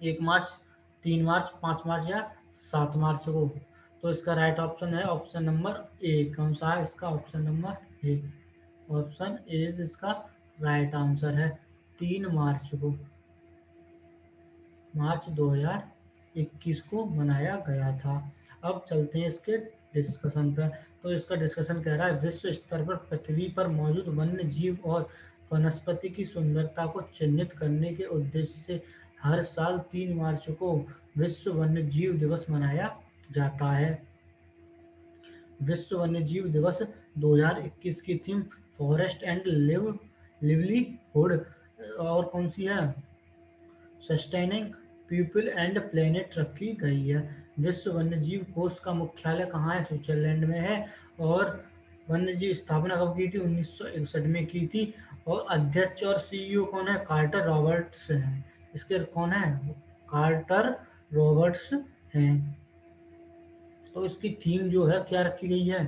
1 मार्च, 3 मार्च, 5 मार्च या 7 मार्च को? तो इसका राइट ऑप्शन है ऑप्शन नंबर ए। कौन सा है इसका? Option number A. Option A इसका राइट आंसर है। 3 मार्च को, मार्च 2021 को मनाया गया था। अब चलते हैं इसके डिस्कशन पर। तो इसका डिस्कशन कह रहा है विश्व स्तर पर पृथ्वी पर मौजूद वन्य जीव और वनस्पति की सुंदरता को चिन्हित करने के उद्देश्य से हर साल 3 मार्च को विश्व वन्य जीव दिवस मनाया जाता है। विश्व वन्यजीव दिवस 2021 की थीम फॉरेस्ट एंड लिवलीहुड और कौन सी है? सस्टेनिंग पीपल एंड प्लेनेट रखी गई है। विश्व वन्यजीव कोष का मुख्यालय कहाँ है? स्विट्जरलैंड में है। और वन्यजीव स्थापना कब की थी? 1961 में की थी। और अध्यक्ष और सीईओ कौन है? कार्टर रॉबर्ट्स हैं। इसके कौन है? कार्टर रॉबर्ट्स हैं। तो इसकी थीम जो है क्या रखी गई है?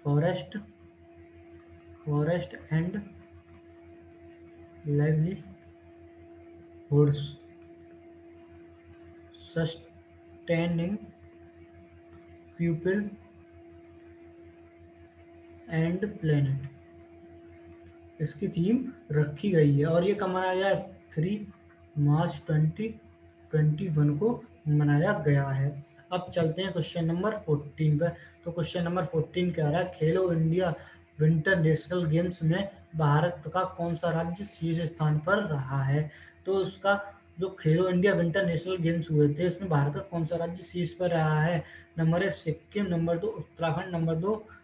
Forest and livelihoods, sustaining people and planet, इसकी थीम रखी गई है। और ये कब मनाया गया? 3 मार्च 2021 को मनाया गया है। अब चलते हैं क्वेश्चन नंबर 14 पर। तो क्वेश्चन नंबर 14 कह रहा है खेलो इंडिया विंटर नेशनल गेम्स में भारत का कौन सा राज्य शीर्ष स्थान पर रहा है? तो उसका जो खेलो इंडिया विंटर नेशनल गेम्स हुए थे इसमें भारत का कौन सा राज्य शीर्ष पर रहा है? Number 1 Sikkim, number 2 Uttarakhand,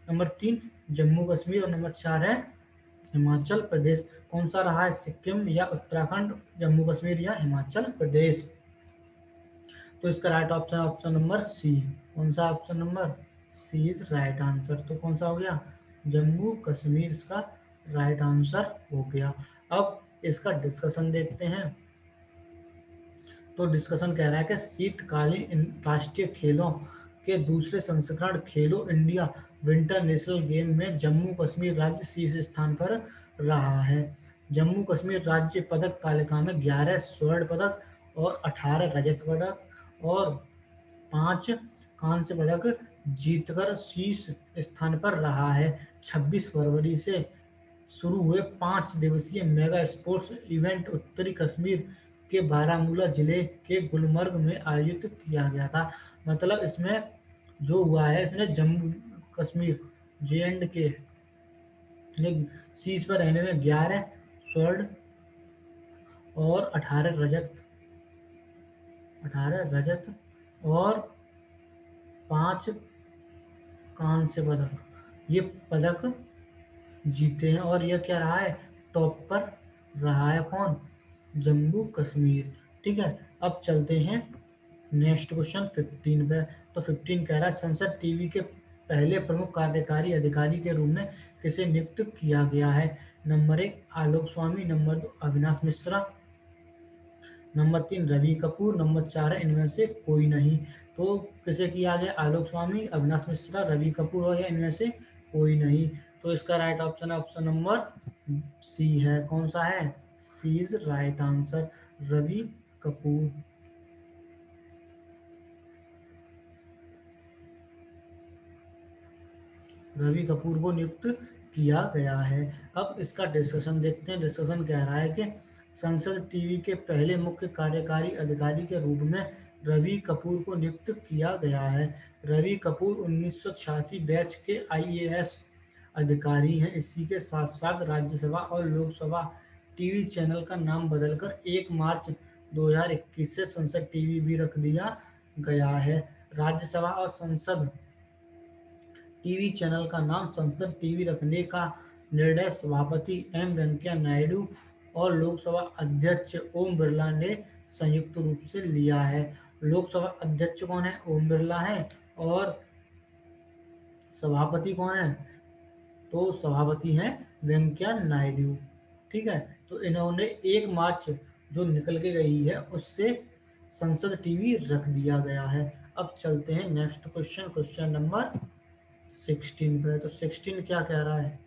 number 3 Jammu Kashmir और नंबर 4 है हिमाचल प्रदेश। कौन सा रहा है? सिक्किम या उत्तराखंड, जम्मू कश्मीर या हिमाचल प्रदेश? तो इसका right option option number C. कौन सा? Option number C is right answer. तो कौन सा हो गया? जम्मू कश्मीर इसका राइट आंसर हो गया। अब इसका डिस्कशन देखते हैं। तो डिस्कशन कह रहा है कि शीतकालीन राष्ट्रीय खेलों के दूसरे संस्करण खेलो इंडिया विंटर नेशनल गेम में जम्मू कश्मीर राज्य शीर्ष स्थान पर रहा है। जम्मू कश्मीर राज्य पदक तालिका में 11 स्वर्ण पदक और 18 रजत पदक और 5 कांस्य पदक जीतकर शीर्ष स्थान पर रहा है। 26 फरवरी से शुरू हुए 5 दिवसीय मेगा स्पोर्ट्स इवेंट उत्तरी कश्मीर के बारामूला जिले के गुलमर्ग में आयोजित किया गया था। मतलब इसमें जो हुआ है इसने जम्मू कश्मीर J&K ने शीर्ष पर रहने में 11 स्वर्ण और 18 रजत और 5 कांस्य पदक ये पदक जीते हैं। और यह क्या रहा है, टॉप पर रहा है कौन, जम्मू कश्मीर। ठीक है, अब चलते हैं नेक्स्ट क्वेश्चन 15 पे। तो 15 कह रहा है संसद टीवी के पहले प्रमुख कार्यकारी अधिकारी के रूप में किसे नियुक्त किया गया है। Number 1 Alok Swami, number 2 Avinash Mishra, number 3 Ravi Kapoor, number 4 है इनमें से कोई नहीं। तो किसे किया गया, आलोक स्वामी, अविनाश मिश्रा, रवि कपूर और या इनमें से कोई नहीं। तो इसका राइट ऑप्शन है ऑप्शन नंबर सी है। कौन सा है, C is right answer, Ravi Kapoor. Ravi Kapoor को नियुक्त किया गया है। अब इसका डिस्कशन देखते हैं। डिस्कशन कह रहा है कि संसद टीवी के पहले मुख्य कार्यकारी अधिकारी के रूप में रवि कपूर को नियुक्त किया गया है। रवि कपूर 1986 बैच के आईएएस अधिकारी हैं। इसी के साथ साथ राज्यसभा और लोकसभा टीवी चैनल का नाम बदलकर 1 मार्च 2021 से संसद टीवी भी रख दिया गया है। राज्यसभा और संसद टीवी चैनल का नाम संसद टीवी रखने का निर्णय सभापति एम वेंकैया नायडू और लोकसभा अध्यक्ष ओम बिरला ने संयुक्त रूप से लिया है। लोकसभा अध्यक्ष कौन है, ओम बिरला है, और सभापति कौन है, तो सभापति हैं वेंकैया नायडू। ठीक है, तो इन्होंने 1 मार्च जो निकल के गई है उससे संसद टीवी रख दिया गया है। अब चलते हैं नेक्स्ट क्वेश्चन, क्वेश्चन नंबर 16 पे। तो 16 क्या कह रहा है,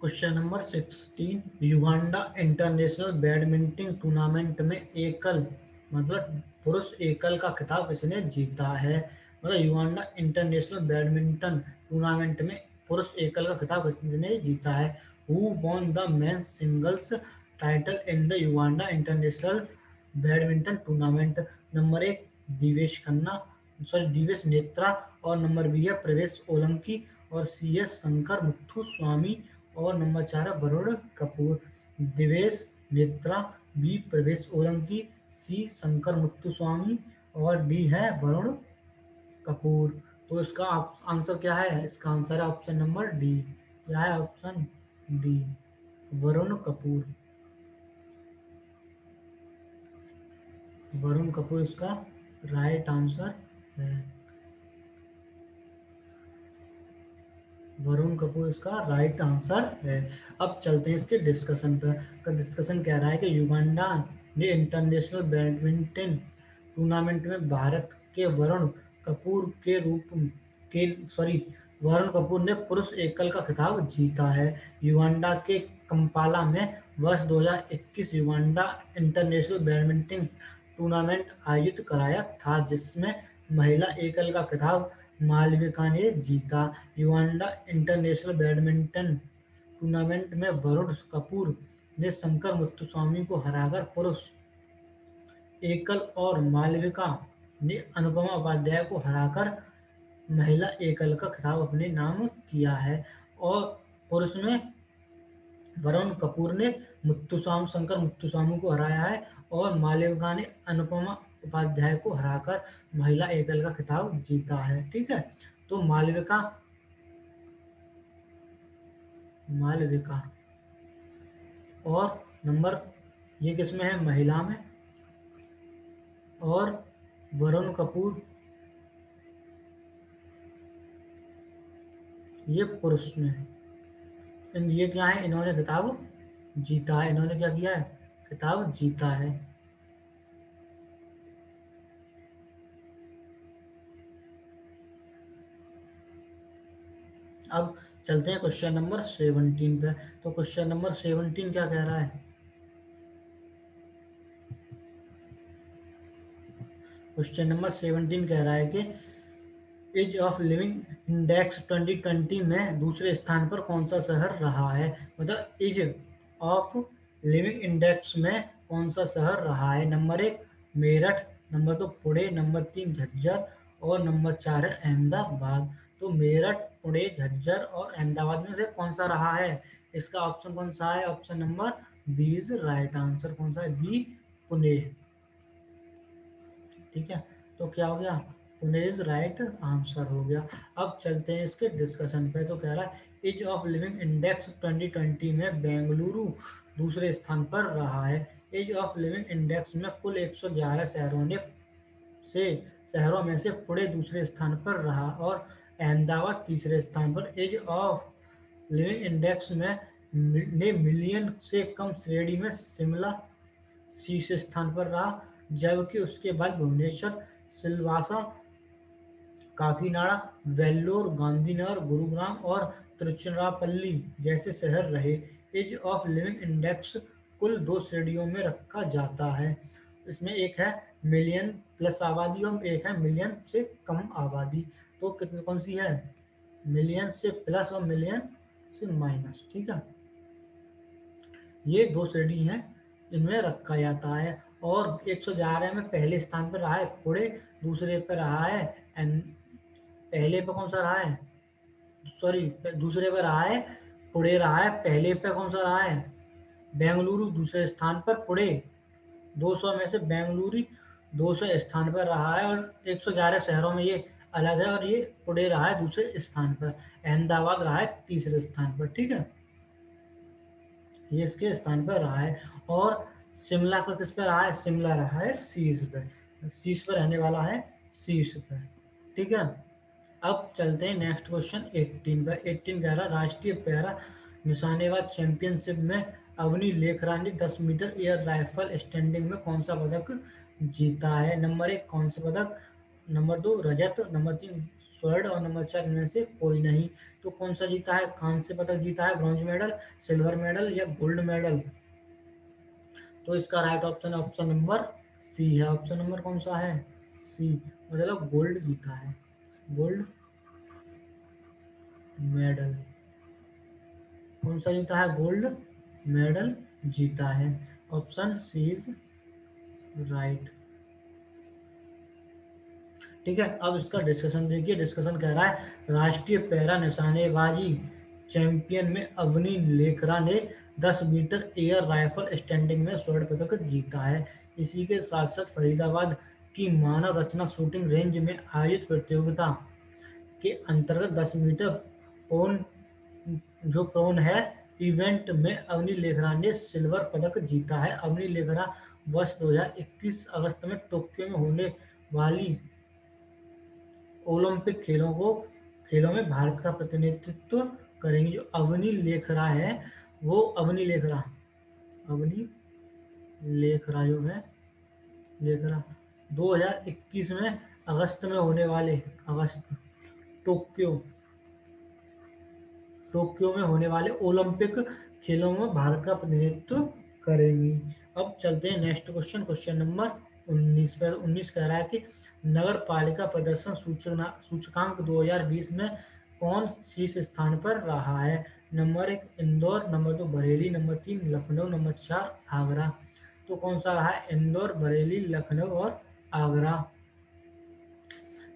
question number 16 Uganda international badminton tournament में एकल मतलब पुरुष एकल का खिताब किसने जीता है। मतलब युगांडा इंटरनेशनल बैडमिंटन टूर्नामेंट में पुरुष एकल का खिताब किसने जीता है। Who won the men's singles title in the Uganda international badminton tournament. Number 1 Divesh Netra, और नंबर बी है प्रवेश ओलंकी, और सी है शंकर मुथु स्वामी, और नंबर 4 है वरुण कपूर। दिवेश नेत्रा, बी प्रवेश ओलंकी, सी शंकर मुत्तुस्वामी और डी है वरुण कपूर। तो इसका आंसर क्या है, इसका आंसर है ऑप्शन नंबर डी। क्या है ऑप्शन डी, वरुण कपूर। वरुण कपूर इसका राइट आंसर है। वरुण कपूर इसका राइट आंसर है। अब चलते हैं इसके डिस्कशन पर। तो डिस्कशन कह रहा है कि युगांडा ने इंटरनेशनल बैडमिंटन टूर्नामेंट में भारत के वरुण कपूर के रूप के सॉरी वरुण कपूर ने पुरुष एकल का खिताब जीता है। युगांडा के कंपाला में वर्ष 2021 युगांडा इंटरनेशनल बैडमिंटन टूर्नामेंट आयोजित कराया था, जिसमें महिला एकल का खिताब मालविका ने जीता। युगांडा इंटरनेशनल बैडमिंटन टूर्नामेंट में वरुण कपूर ने शंकर मुत्तुस्वामी को हराकर पुरुष एकल, और मालविका ने अनुपमा उपाध्याय को हराकर महिला एकल का खिताब अपने नाम किया है। और पुरुष में वरुण कपूर ने शंकर मुत्तुस्वामी को हराया है, और मालविका ने अनुपमा उपाध्याय को हराकर महिला एकल का खिताब जीता है। ठीक है, तो मालविका और नंबर ये किसमें है, महिला में, और वरुण कपूर ये पुरुष में है। ये क्या है, इन्होंने खिताब जीता है। इन्होंने क्या किया है, खिताब जीता है। अब चलते हैं क्वेश्चन नंबर 17 पे। तो क्वेश्चन नंबर 17 क्या कह रहा है, क्वेश्चन नंबर 17 कह रहा है कि एज ऑफ लिविंग इंडेक्स 2020 में दूसरे स्थान पर कौन सा शहर रहा है। मतलब एज ऑफ लिविंग इंडेक्स में कौन सा शहर रहा है। Number 1 Meerut, number 2 Pune, number 3 Jhajjar और नंबर 4 है अहमदाबाद। तो मेरठ, पुणे, झज्जर और अहमदाबाद में से कौन सा रहा है? इसका ऑप्शन कौन सा है? Option number B is right answer. कौन सा है? बी, पुणे। ठीक है, तो क्या हो गया? पुणे इज राइट आंसर हो गया। अब चलते हैं इसके डिस्कशन पे। तो कह रहा है एज ऑफ लिविंग इंडेक्स 2020 में बेंगलुरु दूसरे स्थान पर रहा है। एज ऑफ लिविंग इंडेक्स में कुल 111 से शहरों में से पुणे दूसरे स्थान पर रहा और अहमदाबाद तीसरे स्थान पर। एज ऑफ लिविंग इंडेक्स में ने मिलियन से कम श्रेणी में शिमला शीर्ष स्थान पर रहा, जबकि उसके बाद भुवनेश्वर, सिलवासा, काकीनाडा, वेल्लोर, गांधीनगर, गुरुग्राम और तिरुचिरापल्ली जैसे शहर रहे। एज ऑफ लिविंग इंडेक्स कुल 2 श्रेणियों में रखा जाता है। इसमें एक है मिलियन प्लस आबादी और एक है मिलियन से कम आबादी। तो कितनी कौन सी है? मिलियन से प्लस और मिलियन से माइनस। ठीक है, ये 2 श्रेणी हैं, इनमें रखा जाता है। और 111 में पहले स्थान पर रहा है पुणे, दूसरे पर रहा है पहले पे कौन सा रहा है? सॉरी, दूसरे पे रहा है पुणे रहा है, पहले पे कौन सा रहा है? बेंगलुरु दूसरे स्थान पर, पुणे 200 में से बेंगलुरु 200 स्थान पर रहा है और 111 शहरों में ये अलग है और ये पुणे रहा है दूसरे स्थान पर, अहमदाबाद रहा है तीसरे स्थान पर। ठीक है, ये इसके स्थान पर रहा है। और शिमला का किस पे रहा है? शिमला रहा है शीर्ष पे, शीर्ष पर रहने वाला है, शीर्ष पे। ठीक है, अब चलते हैं नेक्स्ट क्वेश्चन 18 पर। 18 कह रहा राष्ट्रीय पैरा निशानेबाज चैंपियनशिप में अवनी लेखरा ने 10 मीटर एयर राइफल स्टैंडिंग में कौन सा पदक जीता है? नंबर 1 कौन सा पदक, नंबर 2 रजत, नंबर 3 स्वर्ण और नंबर 4 इनमें से कोई नहीं। तो कौन सा जीता है? कांस्य पदक जीता है, ब्रॉन्ज मेडल, सिल्वर मेडल या गोल्ड मेडल? तो इसका right option option number C है। ऑप्शन नंबर कौन सा है? सी, मतलब गोल्ड जीता है, गोल्ड मेडल। कौन सा जीता है? गोल्ड मेडल जीता है। Option C is right. ठीक है, अब इसका डिस्कशन देखिए। डिस्कशन कह रहा है राष्ट्रीय पैरा निशानेबाजी चैंपियन में अवनी लेखरा ने 10 मीटर एयर राइफल स्टैंडिंग में स्वर्ण पदक जीता है। इसी के साथ साथ फरीदाबाद की मानव रचना शूटिंग रेंज में आयोजित प्रतियोगिता के अंतर्गत 10 मीटर पोन जो प्रोन है इवेंट में अवनी लेखरा ने सिल्वर पदक जीता है। अवनी लेखरा वर्ष 2021 अगस्त में टोक्यो में होने वाली ओलंपिक खेलों में भारत का प्रतिनिधित्व करेंगी। जो अवनी लेखरा है, वो अवनी लेखरा जो है, लेखरा 2021 में अगस्त में होने वाले अगस्त टोक्यो टोक्यो में होने वाले ओलंपिक खेलों में भारत का प्रतिनिधित्व करेंगी। अब चलते हैं नेक्स्ट क्वेश्चन, क्वेश्चन नंबर 19 पर। 19 कह रहा है कि नगर पालिका प्रदर्शन सूचकांक 2020 में कौन शीर्ष स्थान पर रहा है? Number 1 Indore, number 2 Bareilly, number 3 Lucknow, number 4 Agra. तो कौन सा रहा है? इंदौर, बरेली, लखनऊ और आगरा।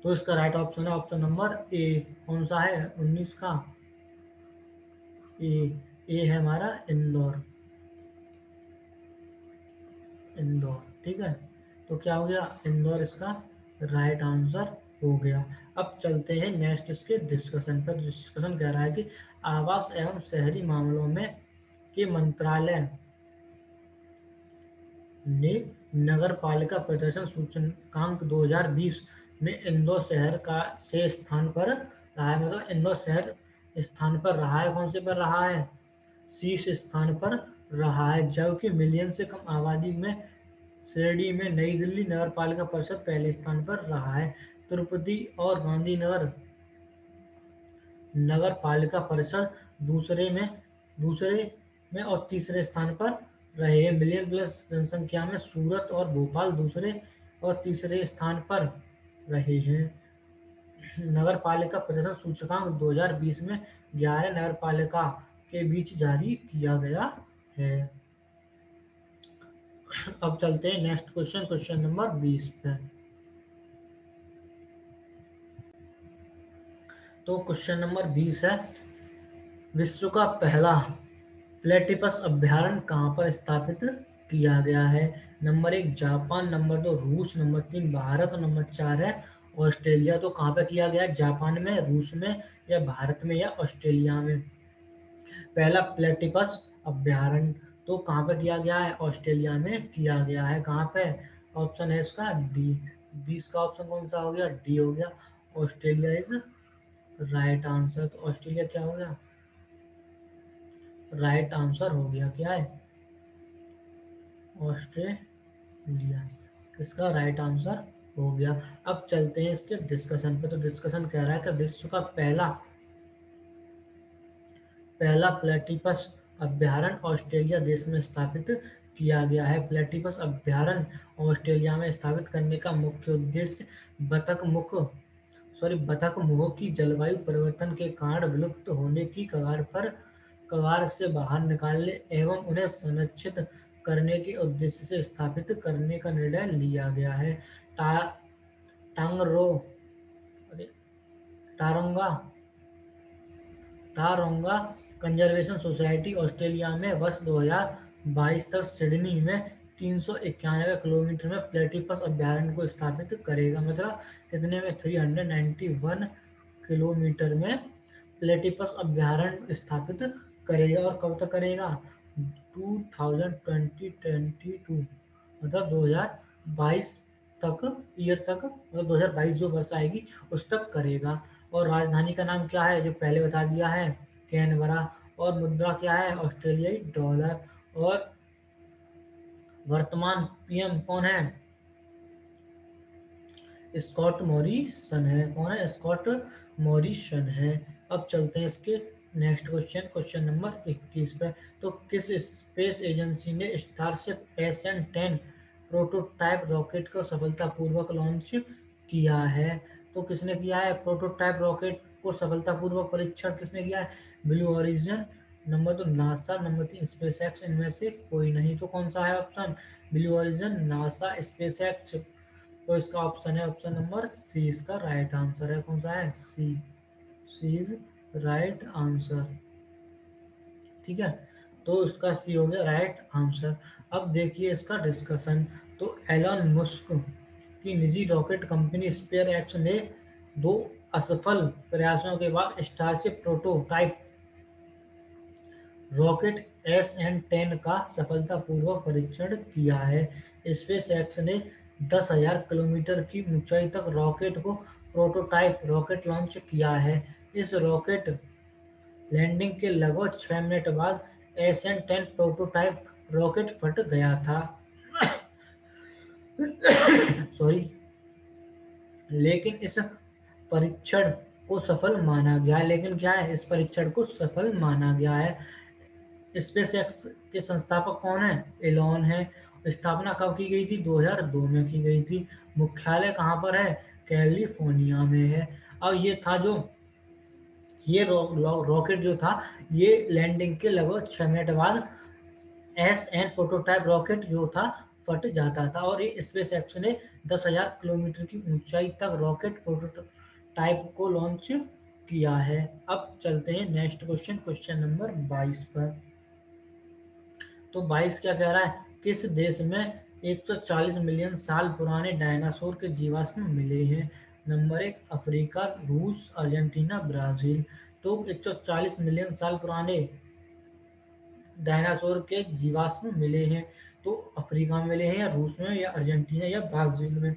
तो इसका राइट ऑप्शन है ऑप्शन नंबर ए। कौन सा है 19 का? ए है हमारा इंदौर, इंदौर। ठीक है, तो क्या हो गया? इंदौर इसका राइट आंसर हो गया। अब चलते हैं नेक्स्ट इसके डिस्कशन पर। डिस्कशन कह रहा है कि आवास एवं शहरी मामलों में के मंत्रालय ने नगर पालिका प्रदर्शन सूचकांक 2020 में इंदौर शहर का से स्थान पर रहा है। मतलब इंदौर शहर स्थान पर रहा है, कौन से पर रहा है? शीर्ष स्थान पर रहा है, जबकि मिलियन से कम आबादी में श्रेणी में नई दिल्ली नगर पालिका परिषद पहले स्थान पर रहा है। तिरुपति और गांधीनगर नगर पालिका परिषद दूसरे में और तीसरे स्थान पर रहे हैं। मिलियन प्लस जनसंख्या में सूरत और भोपाल दूसरे और तीसरे स्थान पर रहे हैं। नगर पालिका प्रदर्शन सूचकांक 2020 में 11 नगर पालिका के बीच जारी किया गया है। अब चलते हैं नेक्स्ट क्वेश्चन, क्वेश्चन नंबर 20 पे। तो क्वेश्चन नंबर 20 है, विश्व का पहला प्लेटिपस अभ्यारण्य कहाँ पर स्थापित किया गया है? नंबर 1 जापान, नंबर 2 रूस, नंबर 3 भारत, नंबर 4 है ऑस्ट्रेलिया। तो कहाँ पे किया गया है? जापान में, रूस में, या भारत में, या ऑस्ट्रेलिया में? पहला प्लेटिपस अभ्यारण्य तो कहाँ पे किया गया है? ऑस्ट्रेलिया में किया गया है। कहाँ पे? ऑप्शन है इसका डी। 20 का ऑप्शन कौन सा हो गया? डी हो गया। Australia is right answer. तो ऑस्ट्रेलिया क्या हो गया? राइट आंसर हो गया। क्या है? ऑस्ट्रेलिया इसका राइट आंसर हो गया। अब चलते हैं इसके डिस्कशन पे। तो डिस्कशन कह रहा है कि विश्व का पहला पहला प्लेटिपस अभ्यारण्य ऑस्ट्रेलिया देश में स्थापित किया गया है। प्लेटिपस अभ्यारण्य ऑस्ट्रेलिया में स्थापित करने का मुख्य उद्देश्य बतख मुंह की जलवायु परिवर्तन के कारण विलुप्त होने की कगार से बाहर निकालने एवं उन्हें संरक्षित करने के उद्देश्य से स्थापित करने का निर्णय लिया गया है। टा, टांगरो अरे, टारोंगा टारोंगा कंजर्वेशन सोसाइटी ऑस्ट्रेलिया में वर्ष 2022 तक सिडनी में 391 किलोमीटर में प्लेटिपस अभ्यारण्य को स्थापित करेगा। मतलब कितने में? 391 किलोमीटर में प्लेटिपस अभ्यारण्य स्थापित करेगा। और कब तक करेगा? 2022 मतलब 2022 तक, ईयर तक, मतलब 2022 जो वर्ष आएगी उस तक करेगा। और राजधानी का नाम क्या है? जो पहले बता दिया है, कैनबरा। और मुद्रा क्या है? ऑस्ट्रेलियाई डॉलर। और वर्तमान पीएम कौन है? स्कॉट मॉरिसन है। कौन है? स्कॉट मॉरिसन है। अब चलते हैं इसके नेक्स्ट क्वेश्चन, क्वेश्चन नंबर 21 पे। तो किस स्पेस एजेंसी ने स्टारशिप SN10 प्रोटोटाइप रॉकेट को सफलतापूर्वक लॉन्च किया है? तो किसने किया है प्रोटोटाइप रॉकेट को सफलतापूर्वक परीक्षण? किसने किया है? Blue origin, number 2 NASA, number 3 space x. इनमें से कोई नहीं। तो कौन सा है option? Blue origin, NASA, space x. तो इसका ऑप्शन है ऑप्शन नंबर सी, इसका राइट आंसर है। कौन सा है? सी। सी इज राइट आंसर। ठीक है, तो इसका सी हो गया राइट आंसर। अब देखिए इसका डिस्कशन। तो एलन मस्क की निजी रॉकेट कंपनी स्पेयर एक्स ने 2 असफल प्रयासों के बाद स्टारशिप प्रोटोटाइप रॉकेट SN10 का सफलतापूर्वक परीक्षण किया है। स्पेस एक्स ने 10,000 किलोमीटर की ऊंचाई तक रॉकेट को प्रोटोटाइप रॉकेट लॉन्च किया है। इस रॉकेट लैंडिंग के लगभग 6 मिनट बाद SN10 प्रोटोटाइप रॉकेट फट गया था। सॉरी, लेकिन इस परीक्षण को सफल माना गया है। लेकिन क्या है? इस परीक्षण को सफल माना गया है। स्पेस एक्स के संस्थापक कौन है? एलॉन है। स्थापना कब की गई थी? 2002 में की गई थी। मुख्यालय कहाँ पर है? कैलिफोर्निया में है। अब ये था जो ये रॉकेट जो था, ये लैंडिंग के लगभग 6 मिनट बाद SN प्रोटोटाइप रॉकेट जो था फट जाता था। और ये स्पेस एक्स ने 10,000 किलोमीटर की ऊंचाई तक रॉकेट प्रोटोटाइप को लॉन्च किया है। अब चलते हैं नेक्स्ट क्वेश्चन, क्वेश्चन नंबर 22 पर। तो 22 क्या कह रहा है? किस देश में 140 मिलियन साल पुराने डायनासोर के जीवाश्म मिले हैं? नंबर 1 अफ्रीका, रूस, अर्जेंटीना, ब्राजील। तो 140 मिलियन साल पुराने डायनासोर के जीवाश्म मिले हैं। तो अफ्रीका में मिले हैं, या रूस में, या अर्जेंटीना, या ब्राजील में?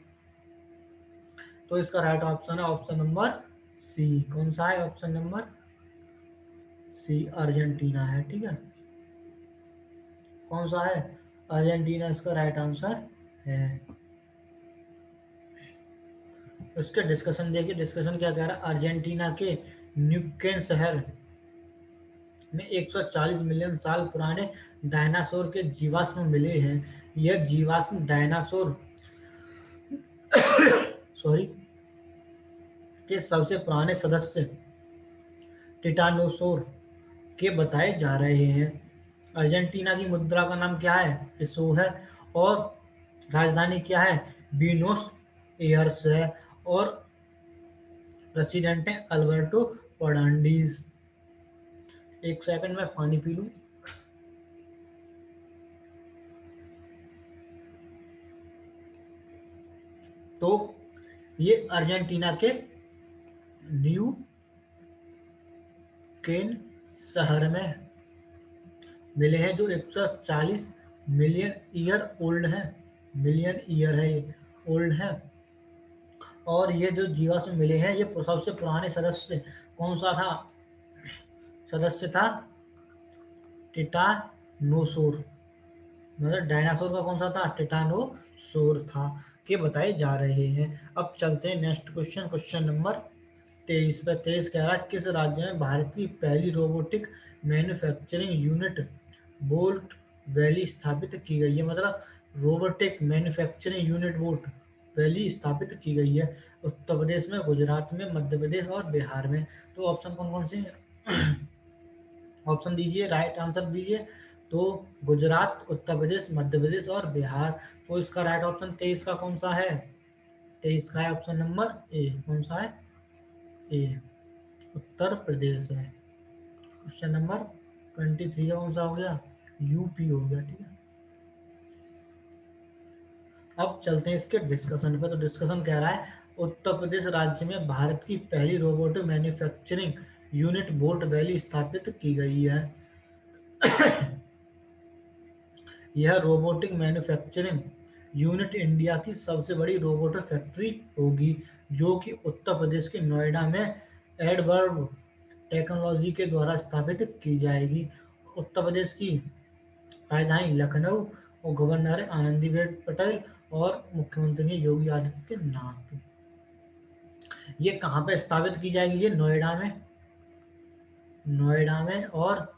तो इसका राइट ऑप्शन है ऑप्शन नंबर सी। कौन सा है? ऑप्शन नंबर सी, अर्जेंटीना है। ठीक है, कौन सा है? अर्जेंटीना इसका राइट आंसर है। उसके डिस्कशन देखिए, डिस्कशन क्या कह रहा है? अर्जेंटीना के न्यूक्वेन शहर में 140 मिलियन साल पुराने डायनासोर के जीवाश्म मिले हैं। यह जीवाश्म डायनासोर सॉरी के सबसे पुराने सदस्य टिटानोसोर के बताए जा रहे हैं। अर्जेंटीना की मुद्रा का नाम क्या है? पेसो है। और राजधानी क्या है, ब्यूनोस एयर्स है, और प्रेसिडेंट है अल्बर्टो फर्नांडीज। एक सेकंड में पानी पी लूं। तो ये अर्जेंटीना के न्यू केन शहर में मिले हैं, जो 140 मिलियन ईयर ओल्ड है, मिलियन ईयर है ये ओल्ड है। और ये जो जीवाश्म मिले हैं, ये सबसे पुराने सदस्य कौन सा था, सदस्य था टिटानोसोर, मतलब डायनासोर का कौन सा था, टिटानोसोर था, के बताए जा रहे हैं। अब चलते हैं नेक्स्ट क्वेश्चन, क्वेश्चन नंबर 23 पे। 23 कह रहा है किस राज्य में भारत की पहली robotic manufacturing unit bolt valley स्थापित की गई है, मतलब robotic manufacturing unit bolt valley स्थापित की गई है। उत्तर प्रदेश में, गुजरात में, मध्य प्रदेश और बिहार में। तो ऑप्शन कौन कौन से हैं? ऑप्शन दीजिए, राइट आंसर दीजिए। तो गुजरात, उत्तर प्रदेश, मध्य प्रदेश और बिहार। तो इसका राइट ऑप्शन 23 का कौन सा है, 23 का है ऑप्शन नंबर ए। कौन सा है, ए, उत्तर प्रदेश है। क्वेश्चन नंबर 23 कौन सा हो गया, यूपी हो गया, ठीक है। अब चलते हैं इसके डिस्कशन पे। तो डिस्कशन कह रहा है उत्तर प्रदेश राज्य में भारत की पहली robotic manufacturing unit boat valley स्थापित की गई है। यह रोबोटिक मैन्युफैक्चरिंग यूनिट इंडिया की सबसे बड़ी रोबोटिक फैक्ट्री होगी, जो कि उत्तर प्रदेश के नोएडा में एडवर्ब टेक्नोलॉजी के द्वारा स्थापित की जाएगी। उत्तर प्रदेश की राजधानी लखनऊ, और गवर्नर है आनंदीबेन पटेल, और मुख्यमंत्री है योगी आदित्यनाथ। ये कहाँ पे स्थापित की जाएगी, ये नोएडा में, नोएडा में, और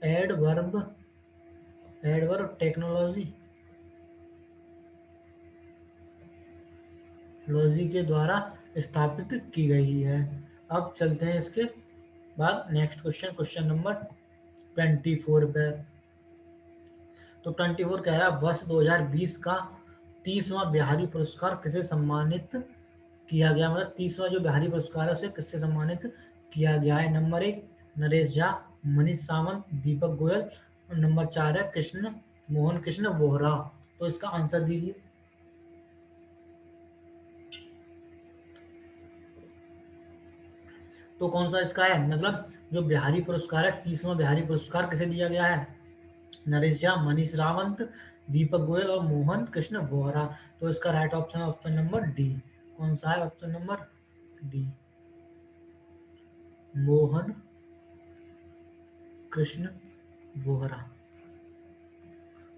एडवर्ब एडवर्ब टेक्नोलॉजी लॉजी के द्वारा स्थापित की गई है। अब चलते हैं इसके बाद नेक्स्ट क्वेश्चन, क्वेश्चन नंबर 24 पे। तो 24 कह रहा है वर्ष 2020 का 30वां बिहारी पुरस्कार किसे सम्मानित किया गया, मतलब 30वां जो बिहारी पुरस्कार है उसे किससे सम्मानित किया गया है। नंबर 1 नरेश झा, मनीष सावंत, दीपक गोयल, और नंबर 4 है कृष्ण मोहन कृष्ण वोहरा। तो इसका आंसर दीजिए। तो कौन सा इसका है, मतलब जो बिहारी पुरस्कार है, 30वां बिहारी पुरस्कार किसे दिया गया है, नरेश झा, मनीष रावंत, दीपक गोयल और मोहन कृष्ण वोहरा। तो इसका राइट ऑप्शन है ऑप्शन नंबर डी। कौन सा है, option number D, Mohan Krishna Vohra.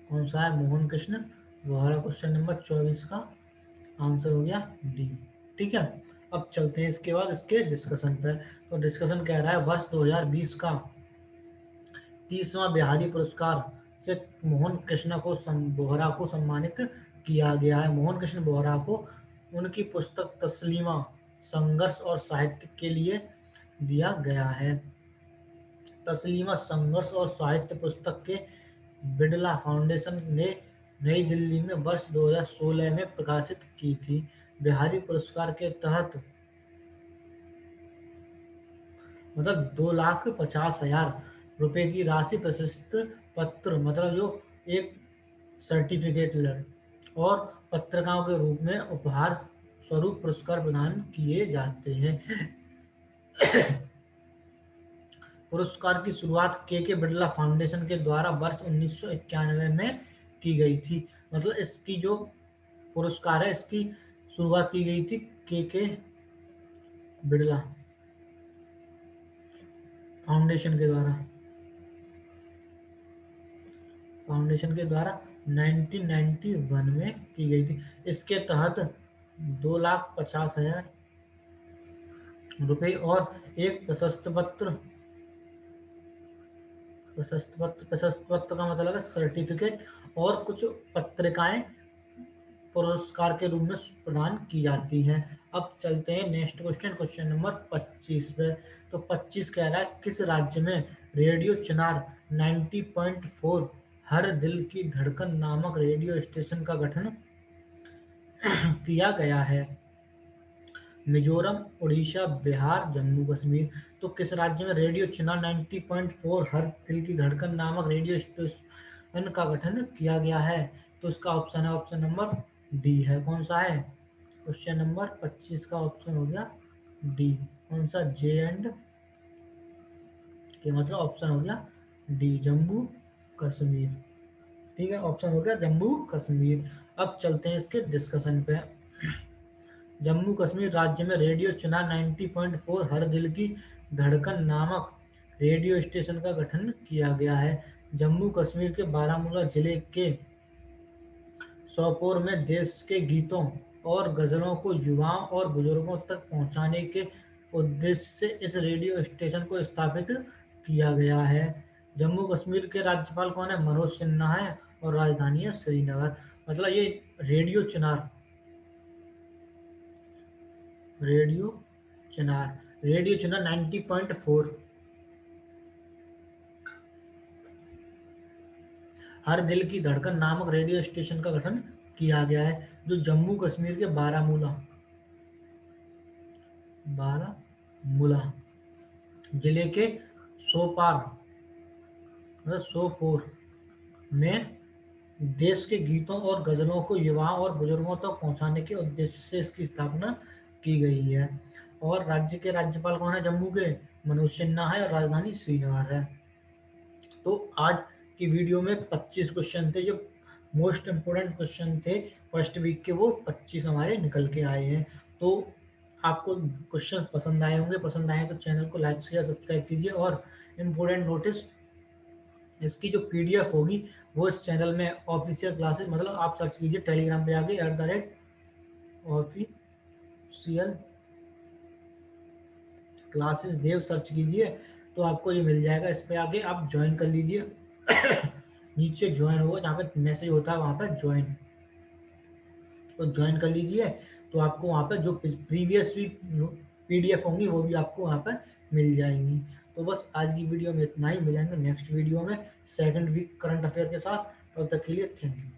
कौन सा है, मोहन कृष्ण वोहरा। क्वेश्चन नंबर 24 का आंसर हो गया डी, ठीक है। अब चलते हैं इसके बाद इसके डिस्कशन पे। तो डिस्कशन कह रहा है वर्ष 2020 का 30वां बिहारी पुरस्कार से मोहन कृष्ण को बोहरा को सम्मानित किया गया है। मोहन कृष्ण बोहरा को उनकी पुस्तक तस्लीमा संघर्ष और साहित्य के लिए दिया गया है। तस्लीमा संघर्ष और साहित्य पुस्तक के बिड़ला फाउंडेशन ने नई दिल्ली में वर्ष 2016 में प्रकाशित की थी। बिहारी पुरस्कार के तहत मतलब 2,50,000 रुपए की राशि, प्रशस्ति पत्र, मतलब जो एक सर्टिफिकेट और पत्रिकाओं के रूप में उपहार स्वरूप पुरस्कार प्रदान किए जाते हैं। पुरस्कार की शुरुआत के बिड़ला फाउंडेशन के द्वारा वर्ष 1991 में की गई थी। मतलब इसकी जो पुरस्कार है, इसकी शुरुआत की गई थी के बिड़ला फाउंडेशन के द्वारा, फाउंडेशन के द्वारा 1991 में की गई थी। इसके तहत 2,50,000 रुपए और एक प्रशस्ति पत्र का मतलब है सर्टिफिकेट, और कुछ पत्रिकाएं पुरस्कार के रूप में प्रदान की जाती हैं। अब चलते हैं नेक्स्ट क्वेश्चन, क्वेश्चन नंबर 25 पे। तो 25 कह रहा है किस राज्य में रेडियो चिनार 90.4 हर दिल की धड़कन नामक रेडियो स्टेशन का गठन किया गया है? मिजोरम, उड़ीसा, बिहार, जम्मू कश्मीर। तो किस राज्य में रेडियो चुनाव 90.4 हर दिल की धड़कन नामक रेडियो स्टेशन का गठन किया गया है? तो इसका ऑप्शन है ऑप्शन नंबर डी है। कौन सा है? क्वेश्चन नंबर 25 का ऑप्शन हो गया डी। कौन सा? जे एंड के, मतलब ऑप्शन हो गया डी, जम्मू कश्मीर। ठीक है, ऑप्शन हो गया जम्मू कश्मीर। अब चलते हैं इसके डिस्कशन पे। जम्मू कश्मीर राज्य में रेडियो चुनाव 90.4 हर दिल की धड़कन नामक रेडियो स्टेशन का गठन किया गया है। जम्मू कश्मीर के बारामूला जिले के सोपोर में देश के गीतों और गजलों को युवाओं और बुजुर्गों तक पहुंचाने के उद्देश्य से इस रेडियो स्टेशन को स्थापित किया गया है। जम्मू कश्मीर के राज्यपाल कौन है? मनोज सिन्हा है और राजधानी है श्रीनगर। मतलब ये रेडियो चुनाव रेडियो रेडियो चुनाव 90.4 हर दिल की धड़कन नामक रेडियो स्टेशन का गठन किया गया है, जो जम्मू कश्मीर के बारामूला जिले के सोपार मतलब सोपोर में देश के गीतों और गजलों को युवाओं और बुजुर्गों तक पहुंचाने के उद्देश्य से इसकी स्थापना की गई है। और राज्य के राज्यपाल कौन है? जम्मू के मनोज सिन्हा है और राजधानी श्रीनगर है। तो आज की वीडियो में 25 क्वेश्चन थे, जो मोस्ट इम्पोर्टेंट क्वेश्चन थे फर्स्ट वीक के, वो 25 हमारे निकल के आए हैं। तो आपको क्वेश्चन पसंद आए होंगे, पसंद आए तो चैनल को लाइक शेयर सब्सक्राइब कीजिए। और इम्पोर्टेंट नोटिस, इसकी जो पीडीएफ होगी वो इस चैनल में ऑफिशियल क्लासेस, मतलब आप सर्च कीजिए टेलीग्राम पे आके @ऑफिशियल क्लासेस देव सर्च कीजिए तो आपको ये मिल जाएगा। इस पे आके आप ज्वाइन कर लीजिए। नीचे ज्वाइन होगा, जहाँ पे मैसेज होता है वहाँ पे ज्वाइन, तो ज्वाइन कर लीजिए। तो आपको वहाँ पे जो प्रीवियस पीडीएफ होंगी वो भी आपको वहाँ पर मिल जाएंगी। तो बस आज की वीडियो में इतना ही, मिलेंगे नेक्स्ट वीडियो में सेकंड वीक करंट अफेयर के साथ। तब तक के लिए थैंक यू।